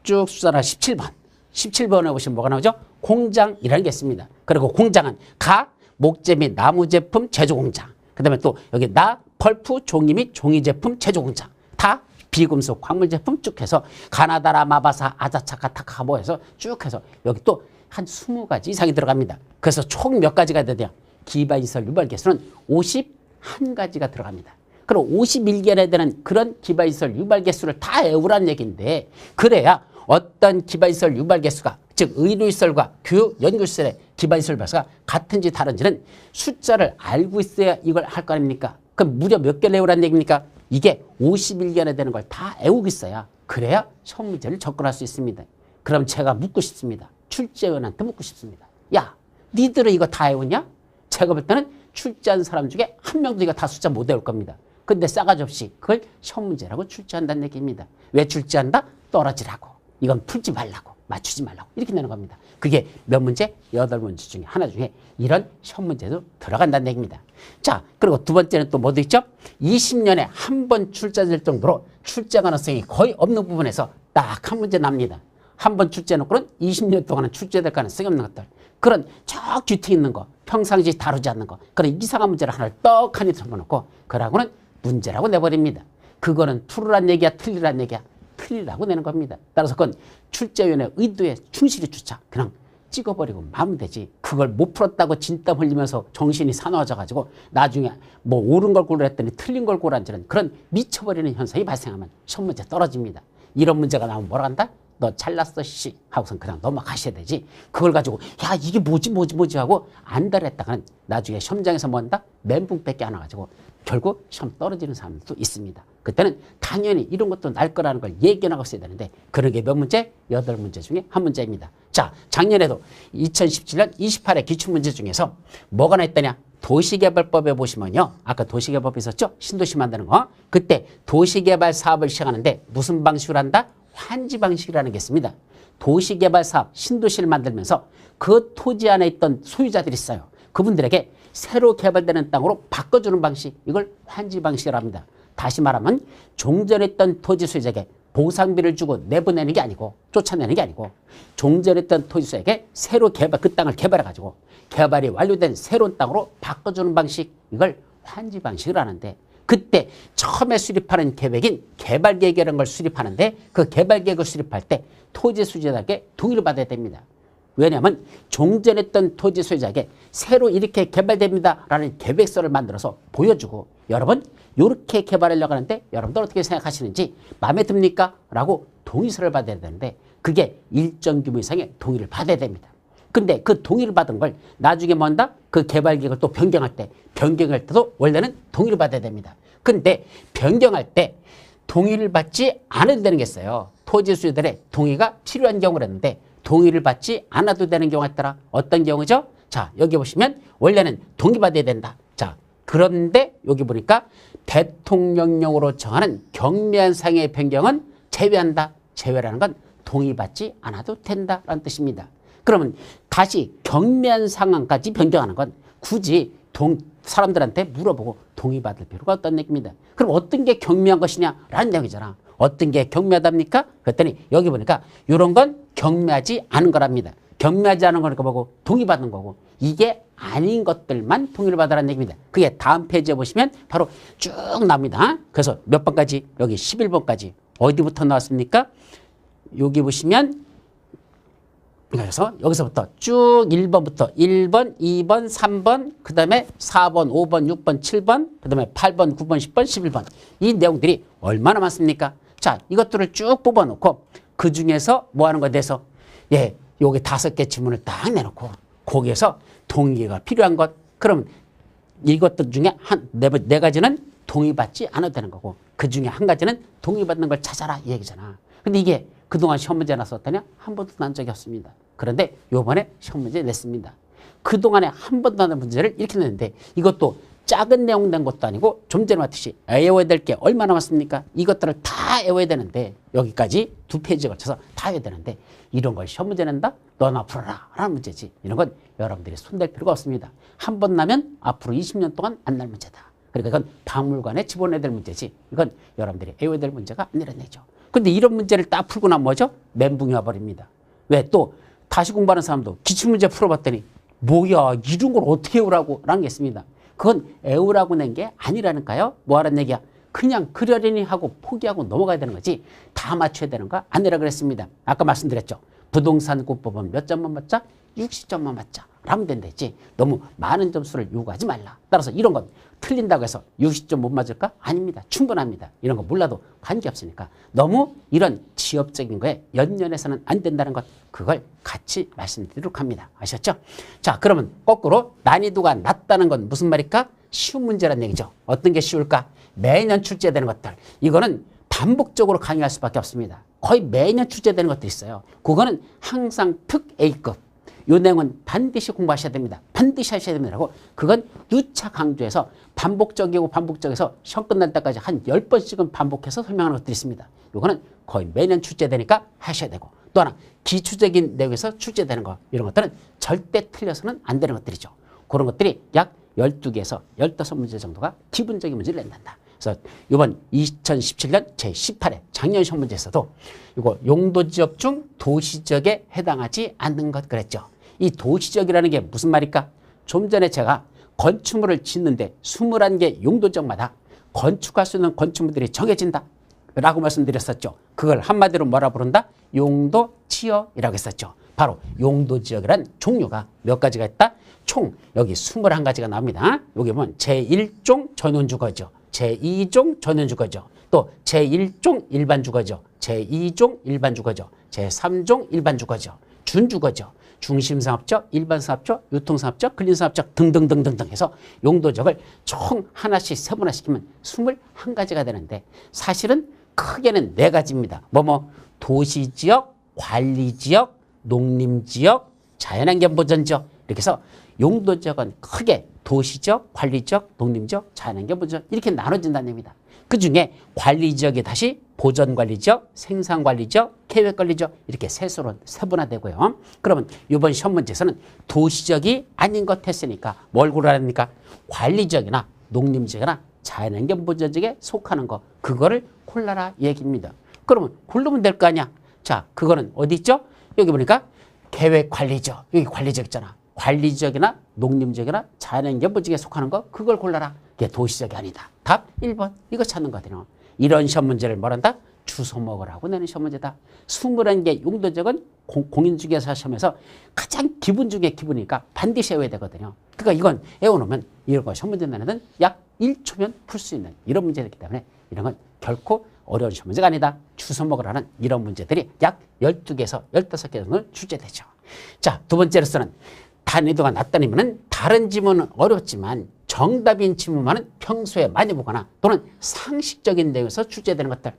쭉 숫자나 17번. 17번에 보시면 뭐가 나오죠? 공장이라는 게 있습니다. 그리고 공장은 가, 목재 및 나무 제품 제조 공장. 그다음에 또 여기 나, 펄프, 종이 및 종이 제품 제조 공장. 다 비금속 광물 제품 쭉 해서 가나다라, 마바사, 아자차카, 타카모 해서 쭉 해서 여기 또 한 20가지 이상이 들어갑니다. 그래서 총 몇 가지가 돼요? 기반시설 유발 개수는 51가지가 들어갑니다. 그럼 51개나 되는 그런 기반시설 유발 개수를 다 외우라는 얘기인데, 그래야 어떤 기반시설 유발 개수가, 즉 의료시설과 교육 연구시설의 기반시설 발수가 같은지 다른지는 숫자를 알고 있어야 이걸 할 거 아닙니까? 그럼 무려 몇 개를 외우라는 얘기입니까? 이게 51개나 되는 걸 다 외우고 있어야, 그래야 시험 문제를 접근할 수 있습니다. 그럼 제가 묻고 싶습니다. 출제위원한테 묻고 싶습니다. 야, 니들은 이거 다 외우냐? 제가 볼 때는 출제한 사람 중에 한 명도 이거 다 숫자 못 외울 겁니다. 근데 싸가지 없이 그걸 시험 문제라고 출제한다는 얘기입니다. 왜 출제한다? 떨어지라고. 이건 풀지 말라고. 맞추지 말라고. 이렇게 내는 겁니다. 그게 몇 문제? 8문제 중에 하나 중에 이런 시험 문제도 들어간다는 얘기입니다. 자, 그리고 두 번째는 또 뭐도 있죠? 20년에 한 번 출제될 정도로 출제 가능성이 거의 없는 부분에서 딱 한 문제 납니다. 한 번 출제해놓고는 20년 동안은 출제될 가능성이 없는 것들. 그런 저 뒤에 있는 거, 평상시 다루지 않는 거, 그런 이상한 문제를 하나를 떡하니 접어놓고 그러고는 문제라고 내버립니다. 그거는 풀으란 얘기야, 틀리란 얘기야? 틀리라고 내는 겁니다. 따라서 그건 출제위원회 의도에 충실히 주차. 그냥 찍어버리고 마면 되지. 그걸 못 풀었다고 진땀 흘리면서 정신이 사나워져가지고 나중에 뭐 옳은 걸 고르랬더니 틀린 걸 고르는지는 그런 미쳐버리는 현상이 발생하면 시험 문제 떨어집니다. 이런 문제가 나오면 뭐라 한다? 너 잘났어 씨 하고선 그냥 넘어가셔야 되지. 그걸 가지고 야 이게 뭐지 하고 안달했다가는 나중에 시험장에서 뭐 한다? 멘붕밖에 안 와가지고 결국 시험 떨어지는 사람들도 있습니다. 그때는 당연히 이런 것도 날 거라는 걸 예견하고 있어야 되는데 그런 게 몇 문제? 8문제 중에 한 문제입니다. 자, 작년에도 2017년 28회 기출문제 중에서 뭐가 나있더냐? 도시개발법에 보시면요. 아까 도시개발법 있었죠? 신도시 만드는 거. 그때 도시개발 사업을 시작하는데 무슨 방식으로 한다? 환지 방식이라는 게 있습니다. 도시개발 사업, 신도시를 만들면서 그 토지 안에 있던 소유자들이 있어요. 그분들에게 새로 개발되는 땅으로 바꿔주는 방식, 이걸 환지 방식이라고 합니다. 다시 말하면 종전했던 토지 소유자에게 보상비를 주고 내보내는 게 아니고 쫓아내는 게 아니고 종전했던 토지 소유자에게 새로 그 땅을 개발해가지고 개발이 완료된 새로운 땅으로 바꿔주는 방식, 이걸 환지 방식을 하는데 그때 처음에 수립하는 계획인 개발계획이라는 걸 수립하는데 그 개발계획을 수립할 때 토지 소유자에게 동의를 받아야 됩니다. 왜냐하면 종전했던 토지 소유자에게 새로 이렇게 개발됩니다라는 계획서를 만들어서 보여주고 여러분 이렇게 개발하려고 하는데 여러분들 어떻게 생각하시는지 마음에 듭니까? 라고 동의서를 받아야 되는데 그게 일정 규모 이상의 동의를 받아야 됩니다. 근데 그 동의를 받은 걸 나중에 뭐 한다? 그 개발계획을 또 변경할 때도 원래는 동의를 받아야 됩니다. 근데 변경할 때 동의를 받지 않아도 되는 게 있어요. 토지 소유자들의 동의가 필요한 경우를 했는데 동의를 받지 않아도 되는 경우가 있더라. 어떤 경우죠? 자, 여기 보시면 원래는 동의받아야 된다. 자, 그런데 여기 보니까 대통령령으로 정하는 경미한 상의 변경은 제외한다. 제외라는 건 동의받지 않아도 된다라는 뜻입니다. 그러면 다시 경미한 상황까지 변경하는 건 굳이 사람들한테 물어보고 동의받을 필요가 없다는 얘기입니다. 그럼 어떤 게 경미한 것이냐라는 얘기잖아. 어떤 게 경미하답니까? 그랬더니 여기 보니까 이런 건 경미하지 않은 거랍니다. 경미하지 않은 거니까 뭐고? 동의받는 거고. 이게 아닌 것들만 동의를 받으라는 얘기입니다. 그게 다음 페이지에 보시면 바로 쭉 나옵니다. 그래서 몇 번까지? 여기 11번까지. 어디부터 나왔습니까? 여기 보시면 그래서 여기서부터 쭉 1번부터 1번, 2번, 3번, 그 다음에 4번, 5번, 6번, 7번, 그 다음에 8번, 9번, 10번, 11번. 이 내용들이 얼마나 많습니까? 자, 이것들을 쭉 뽑아놓고 그 중에서 뭐 하는 거에 대해서 여기 5개 지문을 딱 내놓고 거기에서 동의가 필요한 것. 그럼 이것들 중에 네 가지는 동의받지 않아도 되는 거고 그 중에 한 가지는 동의받는 걸 찾아라 이 얘기잖아. 근데 이게 그동안 시험 문제 났었더냐? 한 번도 난 적이 없습니다. 그런데 요번에 시험 문제 냈습니다. 그동안에 한 번도 안 난 문제를 이렇게 냈는데 이것도 작은 내용 된 것도 아니고 좀 전에 봤듯이 외워야 될 게 얼마나 많습니까? 이것들을 다 외워야 되는데 여기까지 2페이지에 걸쳐서 다 외워야 되는데 이런 걸 시험 문제 낸다? 너나 풀어라 라는 문제지. 이런 건 여러분들이 손댈 필요가 없습니다. 한 번 나면 앞으로 20년 동안 안 날 문제다. 그러니까 이건 박물관에 집어넣어야 될 문제지. 이건 여러분들이 외워야 될 문제가 아니란 얘기죠. 근데 이런 문제를 딱 풀고 나면 뭐죠? 멘붕이 와버립니다. 왜? 또 다시 공부하는 사람도 기출문제 풀어봤더니 뭐야 이런 걸 어떻게 외우라고 라는 게 있습니다. 그건 외우라고 낸 게 아니라니까요. 뭐 하라는 얘기야? 그냥 그러려니 하고 포기하고 넘어가야 되는 거지 다 맞춰야 되는 거 아니라 그랬습니다. 아까 말씀드렸죠. 부동산 공법은 몇 점만 맞자? 60점만 맞자 라면 된다지 너무 많은 점수를 요구하지 말라. 따라서 이런 건 틀린다고 해서 60점 못 맞을까? 아닙니다. 충분합니다. 이런 거 몰라도 관계없으니까 너무 이런 지엽적인 거에 연연해서는 안 된다는 것 그걸 같이 말씀드리도록 합니다. 아셨죠? 자, 그러면 거꾸로 난이도가 낮다는 건 무슨 말일까? 쉬운 문제란 얘기죠. 어떤 게 쉬울까? 매년 출제되는 것들. 이거는 반복적으로 강의할 수밖에 없습니다. 거의 매년 출제되는 것들이 있어요. 그거는 항상 특 A급. 이 내용은 반드시 공부하셔야 됩니다. 반드시 하셔야 됩니다라고 그건 누차 강조해서 반복적이어서 시험 끝날 때까지 한 10번씩은 반복해서 설명하는 것들이 있습니다. 이거는 거의 매년 출제되니까 하셔야 되고 또 하나 기초적인 내용에서 출제되는 거 이런 것들은 절대 틀려서는 안 되는 것들이죠. 그런 것들이 약 12개에서 15문제 정도가 기본적인 문제를 낸단다. 그래서 이번 2017년 제18회 작년 시험 문제에서도 이거 용도지역 중 도시지역에 해당하지 않는 것 그랬죠. 이 도시지역이라는 게 무슨 말일까? 좀 전에 제가 건축물을 짓는데 21개 용도지역마다 건축할 수 있는 건축물들이 정해진다 라고 말씀드렸었죠. 그걸 한마디로 뭐라 부른다? 용도지역이라고 했었죠. 바로 용도지역이란 종류가 몇 가지가 있다? 총 여기 21가지가 나옵니다. 여기 보면 제1종 전원주거죠. 제2종 전원주거죠. 또 제1종 일반주거죠. 제2종 일반주거죠. 제3종 일반주거죠. 준주거죠. 중심상업적, 일반상업적, 유통상업적, 근린상업적 등등등등등 해서 용도적을 총 하나씩 세분화시키면 21가지가 되는데 사실은 크게는 4가지입니다. 도시지역, 관리지역, 농림지역, 자연환경 보전지역 이렇게 해서 용도지역은 크게 도시지역, 관리지역, 농림지역, 자연환경 보전지역 이렇게 나눠진다는 얘기입니다. 그중에 관리지역이 다시 보전관리지역, 생산관리지역, 계획관리지역 이렇게 셋으로 세분화되고요. 그러면 이번 시험 문제에서는 도시지역이 아닌 것 했으니까 뭘 고르라니까? 관리지역이나 농림지역이나 자연환경 보전지역에 속하는 거 그거를 골라라 얘기입니다. 그러면 고르면 될 거 아니야? 자, 그거는 어디 있죠? 여기 보니까 계획관리지역, 여기 관리지역 있잖아. 관리지역이나 농림지역이나 자연환경 보전지역에 속하는 거 그걸 골라라. 그게 도시지역이 아니다. 답 1번 이거 찾는 거거든요. 이런 시험 문제를 뭐란다? 주워 먹으라고 내는 시험 문제다. 21개 용도지역은 공인중개사 시험에서 가장 기본 중에 기본이니까 반드시 외워야 되거든요. 그러니까 이건 외워놓으면 이런 거 시험 문제 내는 데는 약 1초면 풀 수 있는 이런 문제이기 때문에 이런 건 결코 어려운 시험 문제가 아니다. 주워 먹으라는 이런 문제들이 약 12개에서 15개 정도 출제되죠. 자, 두 번째로서는 난이도가 낮다는 다른 지문은 어렵지만 정답인 지문만은 평소에 많이 보거나 또는 상식적인 내용에서 출제되는 것들.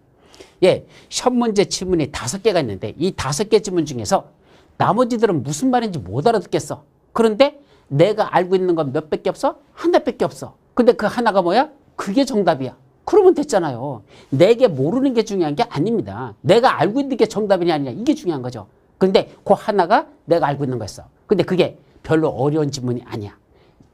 예, 시험 문제 지문이 5개가 있는데 이 5개 지문 중에서 나머지들은 무슨 말인지 못 알아듣겠어. 그런데 내가 알고 있는 건 몇 밖에 없어? 하나밖에 없어. 근데 그 하나가 뭐야? 그게 정답이야. 그러면 됐잖아요. 내게 모르는 게 중요한 게 아닙니다. 내가 알고 있는 게 정답이냐 아니냐 이게 중요한 거죠. 근데 그 하나가 내가 알고 있는 거였어. 근데 그게 별로 어려운 지문이 아니야.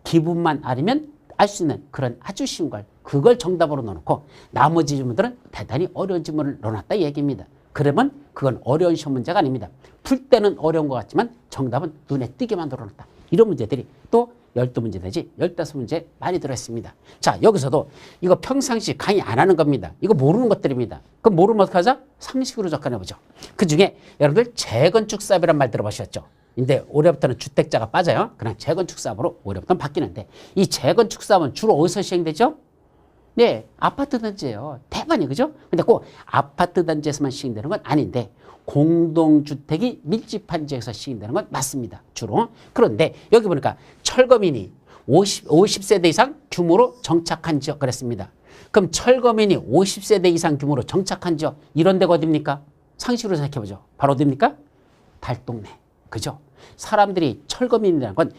기분만 알면 알 수 있는 그런 아주 쉬운 걸 그걸 정답으로 넣어놓고 나머지 지문들은 대단히 어려운 지문을 넣어놨다 이 얘기입니다. 그러면 그건 어려운 시험 문제가 아닙니다. 풀 때는 어려운 것 같지만 정답은 눈에 띄게 만들어놨다. 이런 문제들이 또 12문제 내지 15문제 많이 들어있습니다. 자, 여기서도 이거 평상시 강의 안 하는 겁니다. 이거 모르는 것들입니다. 그럼 모르면 어떡하자? 상식으로 접근해보죠. 그중에 여러분들 재건축 사업이란 말 들어보셨죠? 근데 올해부터는 주택자가 빠져요. 그냥 재건축 사업으로 올해부터는 바뀌는데 이 재건축 사업은 주로 어디서 시행되죠? 네, 아파트 단지예요. 대반이 그죠? 근데 꼭 아파트 단지에서만 시행되는 건 아닌데 공동주택이 밀집한 지역에서 시행되는 건 맞습니다. 주로. 그런데 여기 보니까 철거민이 50세대 이상 규모로 정착한 지역 그랬습니다. 그럼 철거민이 50세대 이상 규모로 정착한 지역 이런 데가 어딥니까? 상식으로 생각해보죠. 바로 어딥니까? 달동네. 그죠? 사람들이 철거민이라는 건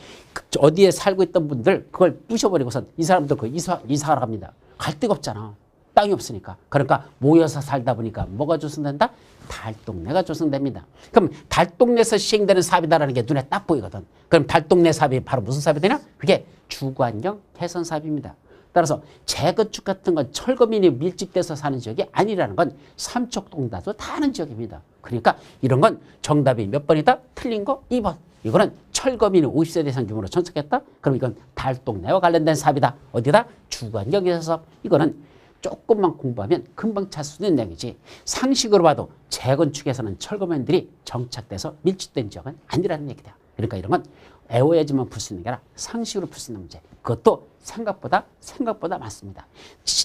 어디에 살고 있던 분들 그걸 부셔버리고서 이 사람들 그 이사를 합니다. 갈 데가 없잖아. 땅이 없으니까. 그러니까 모여서 살다 보니까 뭐가 조성된다? 달동네가 조성됩니다. 그럼 달동네에서 시행되는 사업이다라는 게 눈에 딱 보이거든. 그럼 달동네 사업이 바로 무슨 사업이 되냐? 그게 주거환경 개선 사업입니다. 따라서 재건축 같은 건 철거민이 밀집돼서 사는 지역이 아니라는 건 삼척동다도 다 아는 지역입니다. 그러니까 이런 건 정답이 몇 번이다? 틀린 거 2번. 이거는 철거민이 50세대 이상 규모로 전착했다? 그럼 이건 달동네와 관련된 사업이다. 어디다? 주거환경 개선 사업. 이거는 조금만 공부하면 금방 찾을 수 있는 내용이지 상식으로 봐도 재건축에서는 철거민들이 정착돼서 밀집된 지역은 아니라는 얘기다. 그러니까 이런 건 애워야지만 풀 수 있는 게 아니라 상식으로 풀 수 있는 문제. 그것도 생각보다 많습니다.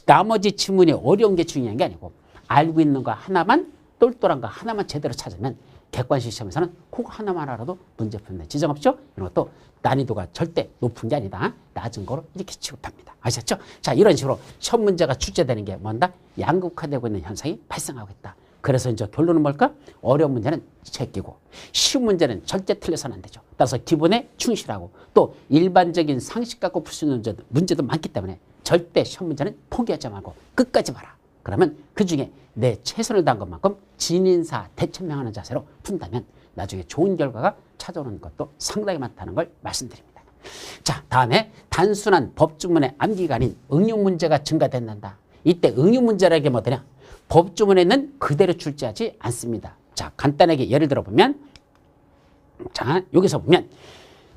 나머지 지문이 어려운 게 중요한 게 아니고 알고 있는 거 하나만 똘똘한 거 하나만 제대로 찾으면 객관식 시험에서는 그거 하나만 알아도 문제 푸는데 지장 없죠? 이런 것도 난이도가 절대 높은 게 아니다. 낮은 거로 이렇게 취급합니다. 아셨죠? 자, 이런 식으로 시험 문제가 출제되는 게 뭔다? 양극화되고 있는 현상이 발생하고 있다. 그래서 이제 결론은 뭘까? 어려운 문제는 제끼고 쉬운 문제는 절대 틀려서는 안 되죠. 따라서 기본에 충실하고 또 일반적인 상식 갖고 풀 수 있는 문제도 많기 때문에 절대 시험 문제는 포기하지 말고 끝까지 봐라. 그러면 그중에 내 최선을 다한 것만큼 진인사 대천명하는 자세로 푼다면 나중에 좋은 결과가 찾아오는 것도 상당히 많다는 걸 말씀드립니다. 자, 다음에 단순한 법주문의 암기가 아닌 응용 문제가 증가된다. 이때 응용 문제라는 게 뭐더냐? 법주문에는 그대로 출제하지 않습니다. 자, 간단하게 예를 들어보면 자, 여기서 보면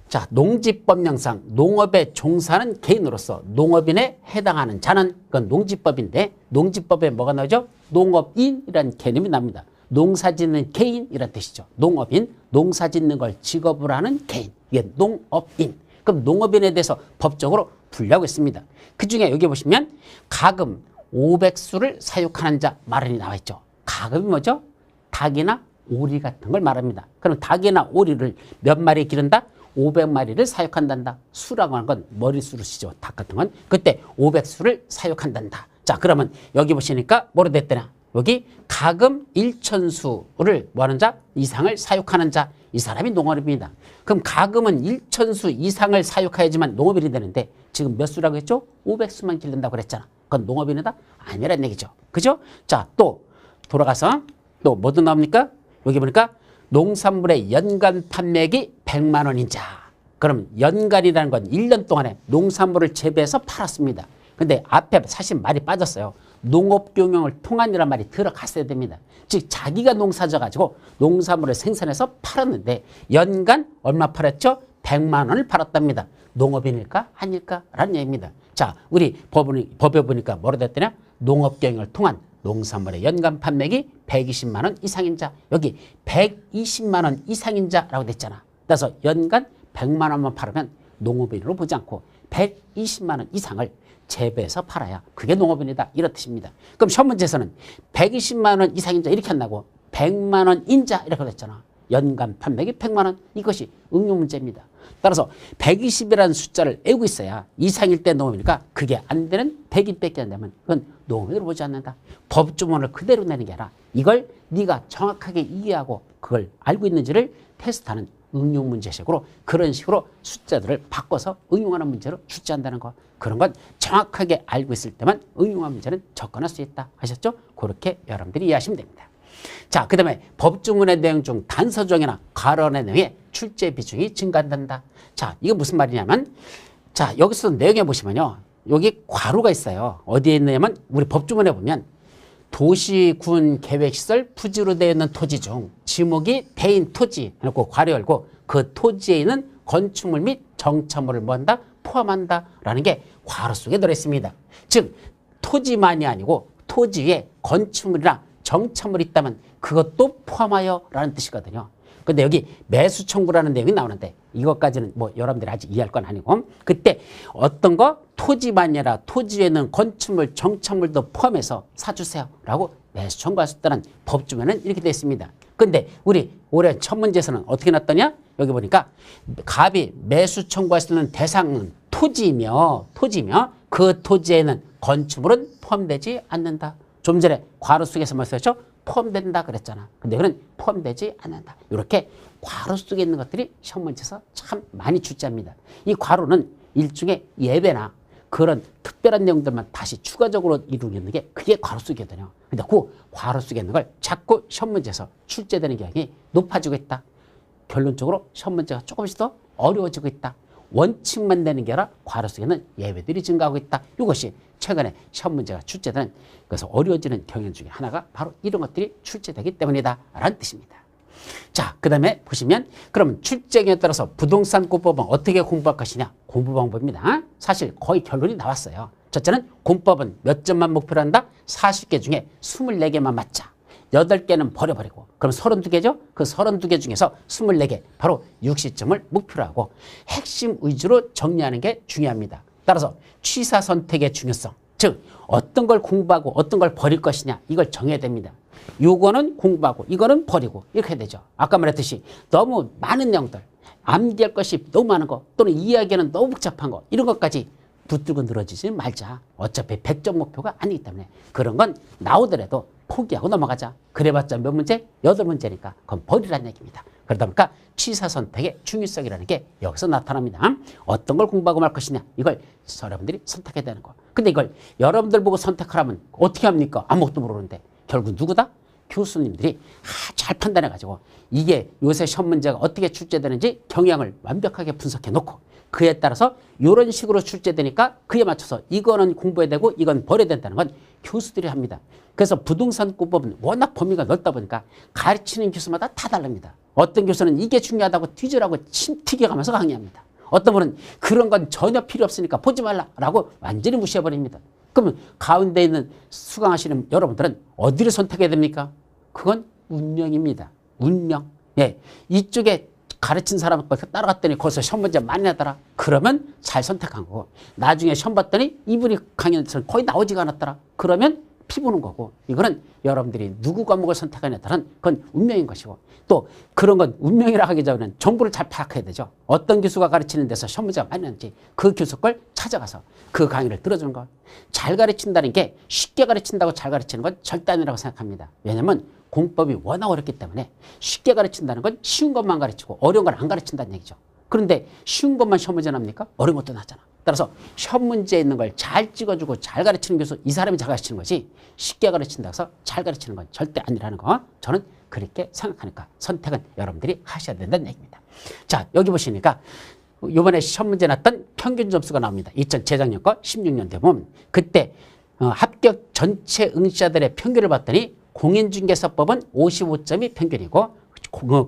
자, 농지법령상 농업에 종사하는 개인으로서 농업인에 해당하는 자는 그건 농지법인데 농지법에 뭐가 나오죠? 농업인이라는 개념이 납니다. 농사짓는 개인이란 뜻이죠. 농업인, 농사짓는 걸 직업으로 하는 개인. 이게 농업인. 그럼 농업인에 대해서 법적으로 분류하고 있습니다. 그중에 여기 보시면 가금 500수를 사육하는 자 말은이 나와 있죠. 가금이 뭐죠? 닭이나 오리 같은 걸 말합니다. 그럼 닭이나 오리를 몇 마리 기른다? 500마리를 사육한단다. 수라고 하는 건 머릿수로 쓰죠. 닭 같은 건. 그때 500수를 사육한단다. 자, 그러면 여기 보시니까 뭐로 됐더냐? 여기 가금 1000수를 뭐하는 자? 이상을 사육하는 자. 이 사람이 농업인입니다. 그럼 가금은 1000수 이상을 사육해야지만 농업인이 되는데 지금 몇 수라고 했죠? 500수만 기른다고 그랬잖아. 그건 농업인이다? 아니란 얘기죠. 그죠? 자, 또 돌아가서 또 뭐도 나옵니까? 여기 보니까 농산물의 연간 판매액이 100만 원인 자. 그럼 연간이라는 건 1년 동안에 농산물을 재배해서 팔았습니다. 근데 앞에 사실 말이 빠졌어요. 농업경영을 통한이라는 말이 들어갔어야 됩니다. 즉 자기가 농사져가지고 농산물을 생산해서 팔았는데 연간 얼마 팔았죠? 100만 원을 팔았답니다. 농업인일까? 아닐까? 라는 얘기입니다. 자, 우리 법에 보니까 뭐로 됐더냐? 농업경영을 통한 농산물의 연간 판매액이 120만 원 이상인 자. 여기 120만 원 이상인 자라고 됐잖아. 그래서 연간 100만 원만 팔으면 농업인으로 보지 않고 120만 원 이상을 재배해서 팔아야 그게 농업인이다. 이런 뜻입니다. 그럼 시험 문제에서는 120만 원 이상인 자 이렇게 한다고 100만 원 인자 이렇게 됐잖아. 연간 판매액이 100만 원. 이것이 응용 문제입니다. 따라서 120이라는 숫자를 외우고 있어야 이상일 때 농업이니까 그게 안 되는 100일밖에 안 되면 그건 농업인으로 보지 않는다. 법주문을 그대로 내는 게 아니라 이걸 네가 정확하게 이해하고 그걸 알고 있는지를 테스트하는 응용 문제식으로 그런 식으로 숫자들을 바꿔서 응용하는 문제로 출제한다는 거. 그런 건 정확하게 알고 있을 때만 응용한 문제는 접근할 수 있다. 하셨죠? 그렇게 여러분들이 이해하시면 됩니다. 자, 그 다음에 법주문의 내용 중 단서정이나 괄호의 내용에 출제 비중이 증가한다. 자, 이거 무슨 말이냐면 자, 여기서 내용에 보시면요. 여기 괄호가 있어요. 어디에 있냐면 우리 법주문에 보면 도시, 군, 계획시설, 부지로 되어 있는 토지 중 지목이 대인 토지 해놓고 괄호 열고 그 토지에 있는 건축물 및 정착물을 뭐한다? 포함한다라는 게 괄호 속에 들어있습니다. 즉 토지만이 아니고 토지 위에 건축물이나 정착물이 있다면 그것도 포함하여 라는 뜻이거든요. 근데 여기 매수 청구라는 내용이 나오는데 이것까지는 뭐 여러분들이 아직 이해할 건 아니고 그때 어떤 거 토지만이 아니라 토지에는 건축물, 정착물도 포함해서 사주세요 라고 매수 청구할 수 있다는 법주문은 이렇게 되어 있습니다. 근데 우리 올해 첫 문제에서는 어떻게 났더냐? 여기 보니까 갑이 매수 청구할 수 있는 대상은 토지며 그 토지에는 건축물은 포함되지 않는다. 좀 전에 괄호 속에서 말씀하셨죠? 포함된다 그랬잖아. 근데 이거는 포함되지 않는다. 이렇게 괄호 속에 있는 것들이 시험 문제에서 참 많이 출제합니다. 이 괄호는 일종의 예배나 그런 특별한 내용들만 다시 추가적으로 이루는 게 그게 괄호 속이거든요. 근데 그 괄호 속에 있는 걸 자꾸 시험 문제에서 출제되는 경향이 높아지고 있다. 결론적으로 시험 문제가 조금씩 더 어려워지고 있다. 원칙만 내는 게 아니라 괄호 속에는 예외들이 증가하고 있다. 이것이 최근에 시험 문제가 출제되는, 그래서 어려워지는 경향 중에 하나가 바로 이런 것들이 출제되기 때문이다 라는 뜻입니다. 자, 그 다음에 보시면 그러면 출제경에 따라서 부동산 공법은 어떻게 공부할 것이냐, 공부 방법입니다. 사실 거의 결론이 나왔어요. 첫째는 공법은 몇 점만 목표로 한다? 40개 중에 24개만 맞자. 8개는 버려버리고, 그럼 32개죠? 그 32개 중에서 24개, 바로 60점을 목표로 하고 핵심 위주로 정리하는 게 중요합니다. 따라서 취사 선택의 중요성, 즉 어떤 걸 공부하고 어떤 걸 버릴 것이냐, 이걸 정해야 됩니다. 요거는 공부하고 이거는 버리고 이렇게 해야 되죠. 아까 말했듯이 너무 많은 내용들, 암기할 것이 너무 많은 거, 또는 이야기는 너무 복잡한 거, 이런 것까지 붙들고 늘어지지 말자. 어차피 100점 목표가 아니기 때문에 그런 건 나오더라도 포기하고 넘어가자. 그래봤자 몇 문제? 8문제니까 그건 버리라는 얘기입니다. 그러다 보니까 취사 선택의 중요성이라는 게 여기서 나타납니다. 어떤 걸 공부하고 말 것이냐, 이걸 여러분들이 선택해야 되는 거. 근데 이걸 여러분들 보고 선택하라면 어떻게 합니까? 아무것도 모르는데. 결국 누구다? 교수님들이 잘 판단해가지고 이게 요새 시험 문제가 어떻게 출제되는지 경향을 완벽하게 분석해 놓고 그에 따라서 이런 식으로 출제되니까 그에 맞춰서 이거는 공부해야 되고 이건 버려야 된다는 건 교수들이 합니다. 그래서 부동산 공법은 워낙 범위가 넓다 보니까 가르치는 교수마다 다 다릅니다. 어떤 교수는 이게 중요하다고 뒤지라고 침 튀겨가면서 강의합니다. 어떤 분은 그런 건 전혀 필요 없으니까 보지 말라라고 완전히 무시해버립니다. 그러면 가운데 있는 수강하시는 여러분들은 어디를 선택해야 됩니까? 그건 운명입니다. 운명. 예, 이쪽에 가르친 사람 따라갔더니 거기서 시험 문제 많이 나더라. 그러면 잘 선택한 거고, 나중에 시험 봤더니 이분이 강의에서 거의 나오지가 않았더라. 그러면 피보는 거고, 이거는 여러분들이 누구 과목을 선택하냐에 따른 그건 운명인 것이고, 또 그런 건 운명이라 하기 전에는 정보를 잘 파악해야 되죠. 어떤 교수가 가르치는 데서 시험 문제가 많이 나는지 그 교수 걸 찾아가서 그 강의를 들어주는 거. 잘 가르친다는 게 쉽게 가르친다고 잘 가르치는 건 절대 아니라고 생각합니다. 왜냐하면 공법이 워낙 어렵기 때문에 쉽게 가르친다는 건 쉬운 것만 가르치고 어려운 걸 안 가르친다는 얘기죠. 그런데 쉬운 것만 시험 문제 납니까? 어려운 것도 나잖아. 따라서 시험 문제에 있는 걸 잘 찍어주고 잘 가르치는 교수, 이 사람이 잘 가르치는 거지 쉽게 가르친다고 해서 잘 가르치는 건 절대 아니라는 거, 저는 그렇게 생각하니까 선택은 여러분들이 하셔야 된다는 얘기입니다. 자, 여기 보시니까 이번에 시험 문제 났던 평균 점수가 나옵니다. 재작년 거 16년도에 보면 그때 합격 전체 응시자들의 평균을 봤더니 공인중개사법은 55점이 평균이고,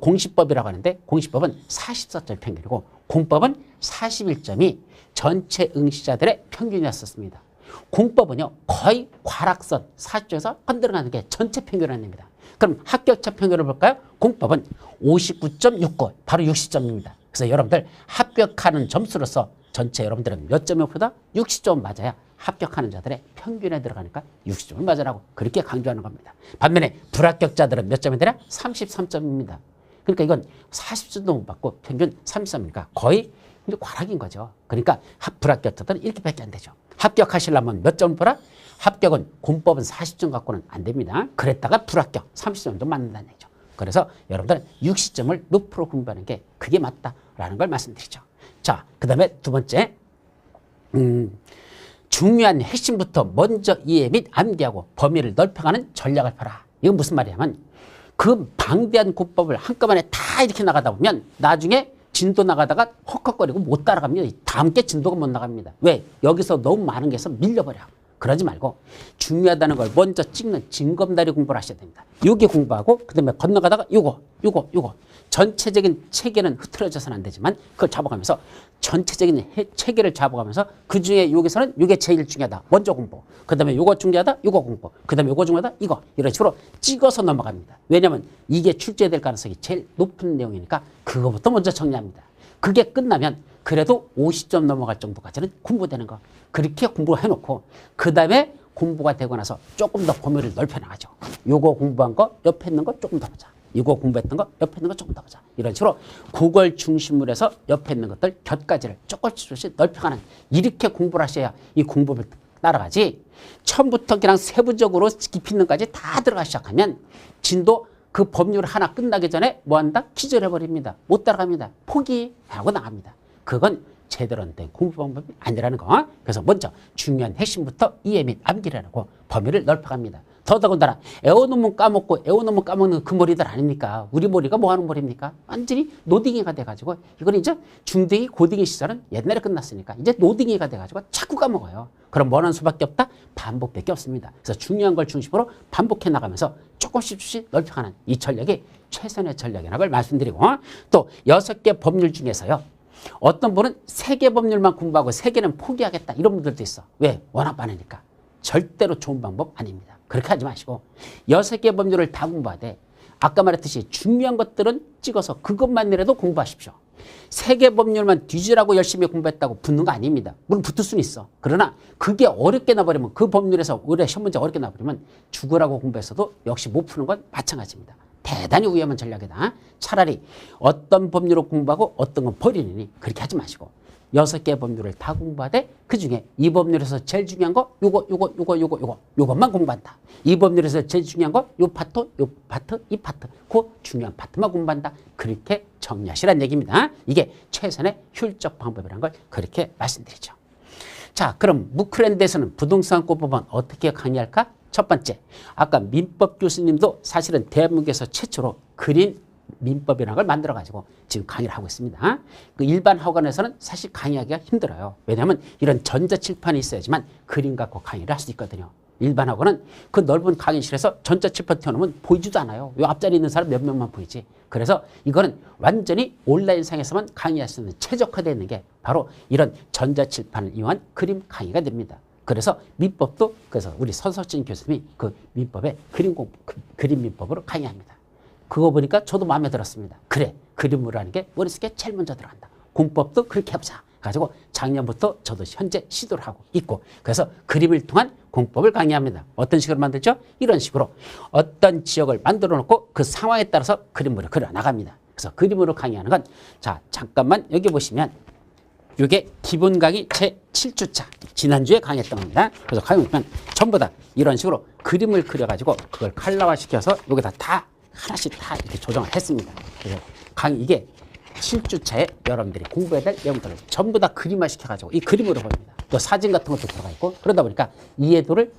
공시법이라고 하는데 공시법은 44점이 평균이고, 공법은 41점이 전체 응시자들의 평균이었습니다. 공법은요 거의 과락선 40점에서 흔들어가는 게 전체 평균을 냅니다. 그럼 합격자 평균을 볼까요? 공법은 59.69, 바로 60점입니다. 그래서 여러분들 합격하는 점수로서 전체 여러분들은 몇 점이 목표다? 60점 맞아야 합격하는 자들의 평균에 들어가니까 60점을 맞으라고 그렇게 강조하는 겁니다. 반면에 불합격자들은 몇 점이 되냐? 33점입니다. 그러니까 이건 40점도 못 받고 평균 33이니까 거의 과락인 거죠. 그러니까 불합격자들은 이렇게밖에 안 되죠. 합격하시려면 몇 점 보라? 합격은 공법은 40점 갖고는 안 됩니다. 그랬다가 불합격 30점도 맞는다는 얘기죠. 그래서 여러분들 60점을 높으로 공부하는 게 그게 맞다라는 걸 말씀드리죠. 자, 그 다음에 두 번째, 중요한 핵심부터 먼저 이해 및 암기하고 범위를 넓혀가는 전략을 펴라. 이건 무슨 말이냐면 그 방대한 공법을 한꺼번에 다 이렇게 나가다 보면 나중에 진도 나가다가 헉헉거리고 못 따라갑니다. 다음 게 진도가 못 나갑니다. 왜? 여기서 너무 많은 게 있어 밀려버려. 그러지 말고 중요하다는 걸 먼저 찍는 징검다리 공부를 하셔야 됩니다. 요게 공부하고 그다음에 건너가다가 요거 전체적인 체계는 흐트러져서는 안 되지만 그걸 잡아가면서 전체적인 체계를 잡아가면서 그중에 여기서는 요게 제일 중요하다. 먼저 공부. 그다음에 요거 중요하다. 요거 공부. 그다음에 요거 중요하다. 이거. 이런 식으로 찍어서 넘어갑니다. 왜냐하면 이게 출제될 가능성이 제일 높은 내용이니까 그거부터 먼저 정리합니다. 그게 끝나면 그래도 50점 넘어갈 정도까지는 공부되는 거. 그렇게 공부를 해놓고 그 다음에 공부가 되고 나서 조금 더 범위를 넓혀나가죠. 요거 공부한 거 옆에 있는 거 조금 더 보자. 이거 공부했던 거 옆에 있는 거 조금 더 보자. 이런 식으로 그걸 중심으로 해서 옆에 있는 것들 곁가지를 조금씩 넓혀가는, 이렇게 공부를 하셔야 이 공부를 따라가지. 처음부터 그냥 세부적으로 깊이 있는 까지 다 들어가 시작하면 진도 그 법률 하나 끝나기 전에 뭐 한다? 기절해버립니다. 못 따라갑니다. 포기하고 나갑니다. 그건 제대로 된 공부 방법이 아니라는 거. 그래서 먼저 중요한 핵심부터 이해 및 암기를 하고 범위를 넓혀갑니다. 더더군다나 애워놓으면 까먹고 애워놓으면 까먹는 그 머리들 아닙니까? 우리 머리가 뭐 하는 머리입니까? 완전히 노딩이가 돼가지고 이건 이제 중딩이 고딩의 시절은 옛날에 끝났으니까 이제 노딩이가 돼가지고 자꾸 까먹어요. 그럼 뭐 하는 수밖에 없다? 반복밖에 없습니다. 그래서 중요한 걸 중심으로 반복해 나가면서 조금씩 넓혀가는 이 전략이 최선의 전략이라는 걸 말씀드리고 또 6개 법률 중에서요. 어떤 분은 3개 법률만 공부하고 3개는 포기하겠다 이런 분들도 있어. 왜? 워낙 많으니까. 절대로 좋은 방법 아닙니다. 그렇게 하지 마시고 6개 법률을 다 공부하되 아까 말했듯이 중요한 것들은 찍어서 그것만이라도 공부하십시오. 3개 법률만 뒤지라고 열심히 공부했다고 붙는 거 아닙니다. 물론 붙을 수는 있어. 그러나 그게 어렵게 나버리면 그 법률에서 올해 시험 문제 어렵게 나버리면 죽으라고 공부했어도 역시 못 푸는 건 마찬가지입니다. 대단히 위험한 전략이다. 차라리 어떤 법률을 공부하고 어떤 건 버리느니 그렇게 하지 마시고 6개 법률을 다 공부하되 그중에 이 법률에서 제일 중요한 거 요것만 공부한다. 이 법률에서 제일 중요한 거 요 파트, 이 파트 그 중요한 파트만 공부한다. 그렇게 정리하시라는 얘기입니다. 이게 최선의 효율적 방법이라는 걸 그렇게 말씀드리죠. 자, 그럼 무크랜드에서는 부동산 공법은 어떻게 강의할까? 첫 번째, 아까 민법 교수님도 사실은 대한민국에서 최초로 그린 민법이라는 걸 만들어가지고 지금 강의를 하고 있습니다. 그 일반 학원에서는 사실 강의하기가 힘들어요. 왜냐하면 이런 전자칠판이 있어야지만 그림 갖고 강의를 할 수 있거든요. 일반 학원은 그 넓은 강의실에서 전자칠판 켜놓으면 보이지도 않아요. 요 앞자리 있는 사람 몇 명만 보이지. 그래서 이거는 완전히 온라인상에서만 강의할 수 있는 최적화되어 있는 게 바로 이런 전자칠판을 이용한 그림 강의가 됩니다. 그래서 민법도 그래서 우리 서석진 교수님이 그 민법의 그림 민법으로 강의합니다. 그거 보니까 저도 마음에 들었습니다. 그래, 그림으로 하는 게 머릿속에 제일 먼저 들어간다. 공법도 그렇게 해보자. 가지고 작년부터 저도 현재 시도를 하고 있고 그래서 그림을 통한 공법을 강의합니다. 어떤 식으로 만들죠? 이런 식으로 어떤 지역을 만들어 놓고 그 상황에 따라서 그림으로 그려 나갑니다. 그래서 그림으로 강의하는 건 자, 잠깐만 여기 보시면 이게 기본 강의 제 7주차 지난주에 강의했던 겁니다. 그래서 강의 보면 전부 다 이런 식으로 그림을 그려가지고 그걸 컬러화 시켜서 여기다 다 하나씩 다 이렇게 조정을 했습니다. 그래서 강의 이게 7주차에 여러분들이 공부해야 될 내용들을 전부 다 그림화 시켜가지고 이 그림으로 보입니다. 또 사진 같은 것도 들어가 있고 그러다 보니까 이해도를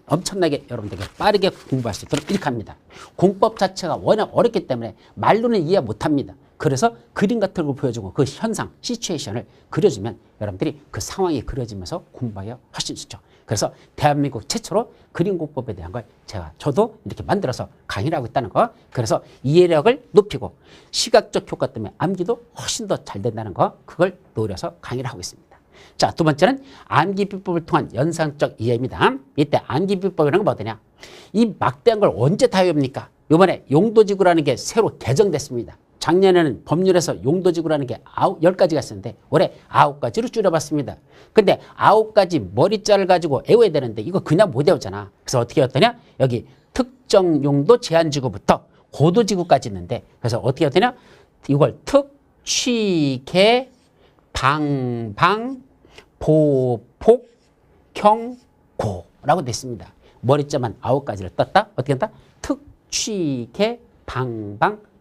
엄청나게 여러분들에게 빠르게 공부할 수 있도록 이렇게 합니다. 공법 자체가 워낙 어렵기 때문에 말로는 이해 못합니다. 그래서 그림 같은 걸 보여주고 그 현상, 시츄에이션을 그려주면 여러분들이 그 상황이 그려지면서 공부하기가 훨씬 좋죠. 그래서 대한민국 최초로 그림 공법에 대한 걸 저도 이렇게 만들어서 강의를 하고 있다는 거. 그래서 이해력을 높이고 시각적 효과 때문에 암기도 훨씬 더 잘 된다는 거. 그걸 노려서 강의를 하고 있습니다. 자, 두 번째는 암기 비법을 통한 연상적 이해입니다. 이때 암기 비법이라는 건 뭐더냐? 이 막대한 걸 언제 다 외웁니까? 이번에 용도지구라는 게 새로 개정됐습니다. 작년에는 법률에서 용도지구라는 게 10가지가 있었는데 올해 9가지로 줄여봤습니다. 근데 9가지 머리자를 가지고 외워야 되는데 이거 그냥 못 외우잖아. 그래서 어떻게 했더냐? 여기 특정 용도 제한지구부터 고도지구까지 있는데 그래서 어떻게 했더냐? 이걸 특, 취, 개, 방, 보폭, 형, 고라고 됐습니다. 머리자만 9가지를 떴다. 어떻게 한다? 특, 취, 개, 방,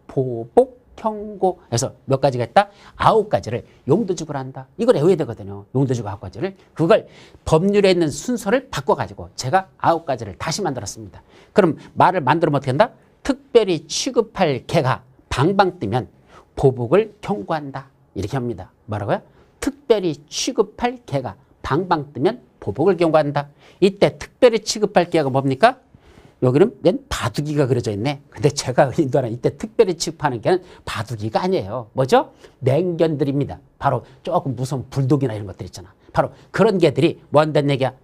보폭, 형고 해서 몇 가지가 있다? 9가지를 용도지구로 한다. 이걸 외워야 되거든요. 용도지구 9가지를. 그걸 법률에 있는 순서를 바꿔가지고 제가 9가지를 다시 만들었습니다. 그럼 말을 만들면 어떻게 한다? 특별히 취급할 개가 방방 뜨면 보복을 경고한다. 이렇게 합니다. 뭐라고요? 특별히 취급할 개가 방방 뜨면 보복을 경고한다. 이때 특별히 취급할 개가 뭡니까? 여기는 맨 바둑이가 그려져 있네. 근데 제가 인도하는 이때 특별히 취급하는 개는 바둑이가 아니에요. 뭐죠? 맹견들입니다. 바로 조금 무서운 불독이나 이런 것들 있잖아. 바로 그런 개들이 뭐 한다는 얘기야?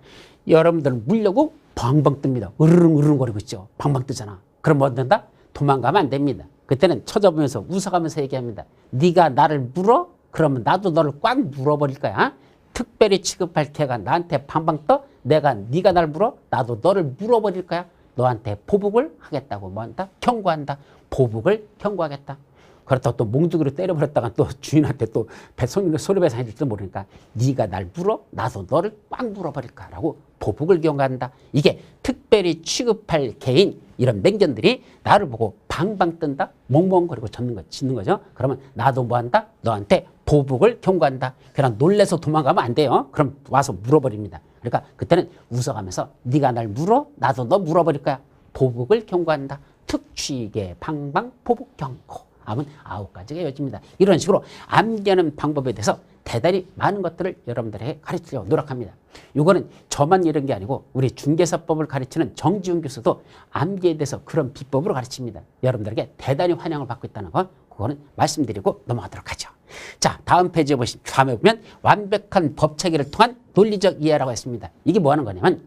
여러분들 물려고 방방 뜹니다. 으르릉 거리고 있죠. 방방 뜨잖아. 그럼 뭐 한다? 도망가면 안 됩니다. 그때는 쳐다보면서 웃어가면서 얘기합니다. 네가 나를 물어? 그러면 나도 너를 꽉 물어버릴 거야. 특별히 취급할 개가 나한테 방방 떠? 네가 날 물어? 나도 너를 물어버릴 거야. 너한테 보복을 하겠다고 뭐 한다? 경고한다. 보복을 경고하겠다. 그렇다고 또 몽둥이로 때려버렸다가 또 주인한테 또 손해배상 해줄지도 모르니까 네가 날 물어 나도 너를 꽉 물어버릴까라고 보복을 경고한다. 이게 특별히 취급할 개인 이런 맹견들이 나를 보고 방방 뜬다, 멍멍거리고 짖는 거죠. 그러면 나도 뭐한다? 너한테 보복을 경고한다. 그냥 놀래서 도망가면 안 돼요. 그럼 와서 물어버립니다. 그러니까 그때는 웃어가면서 네가 날 물어 나도 너 물어버릴 거야. 보복을 경고한다. 특취계 방방 보복 경고. 암은 9가지가 이어집니다. 이런 식으로 암기하는 방법에 대해서 대단히 많은 것들을 여러분들에게 가르치려고 노력합니다. 이거는 저만 이런 게 아니고 우리 중개사법을 가르치는 정지훈 교수도 암기에 대해서 그런 비법으로 가르칩니다. 여러분들에게 대단히 환영을 받고 있다는 거 그거는 말씀드리고 넘어가도록 하죠. 자, 다음 페이지에 보시면 다음에 보면 완벽한 법체계를 통한 논리적 이해라고 했습니다. 이게 뭐 하는 거냐면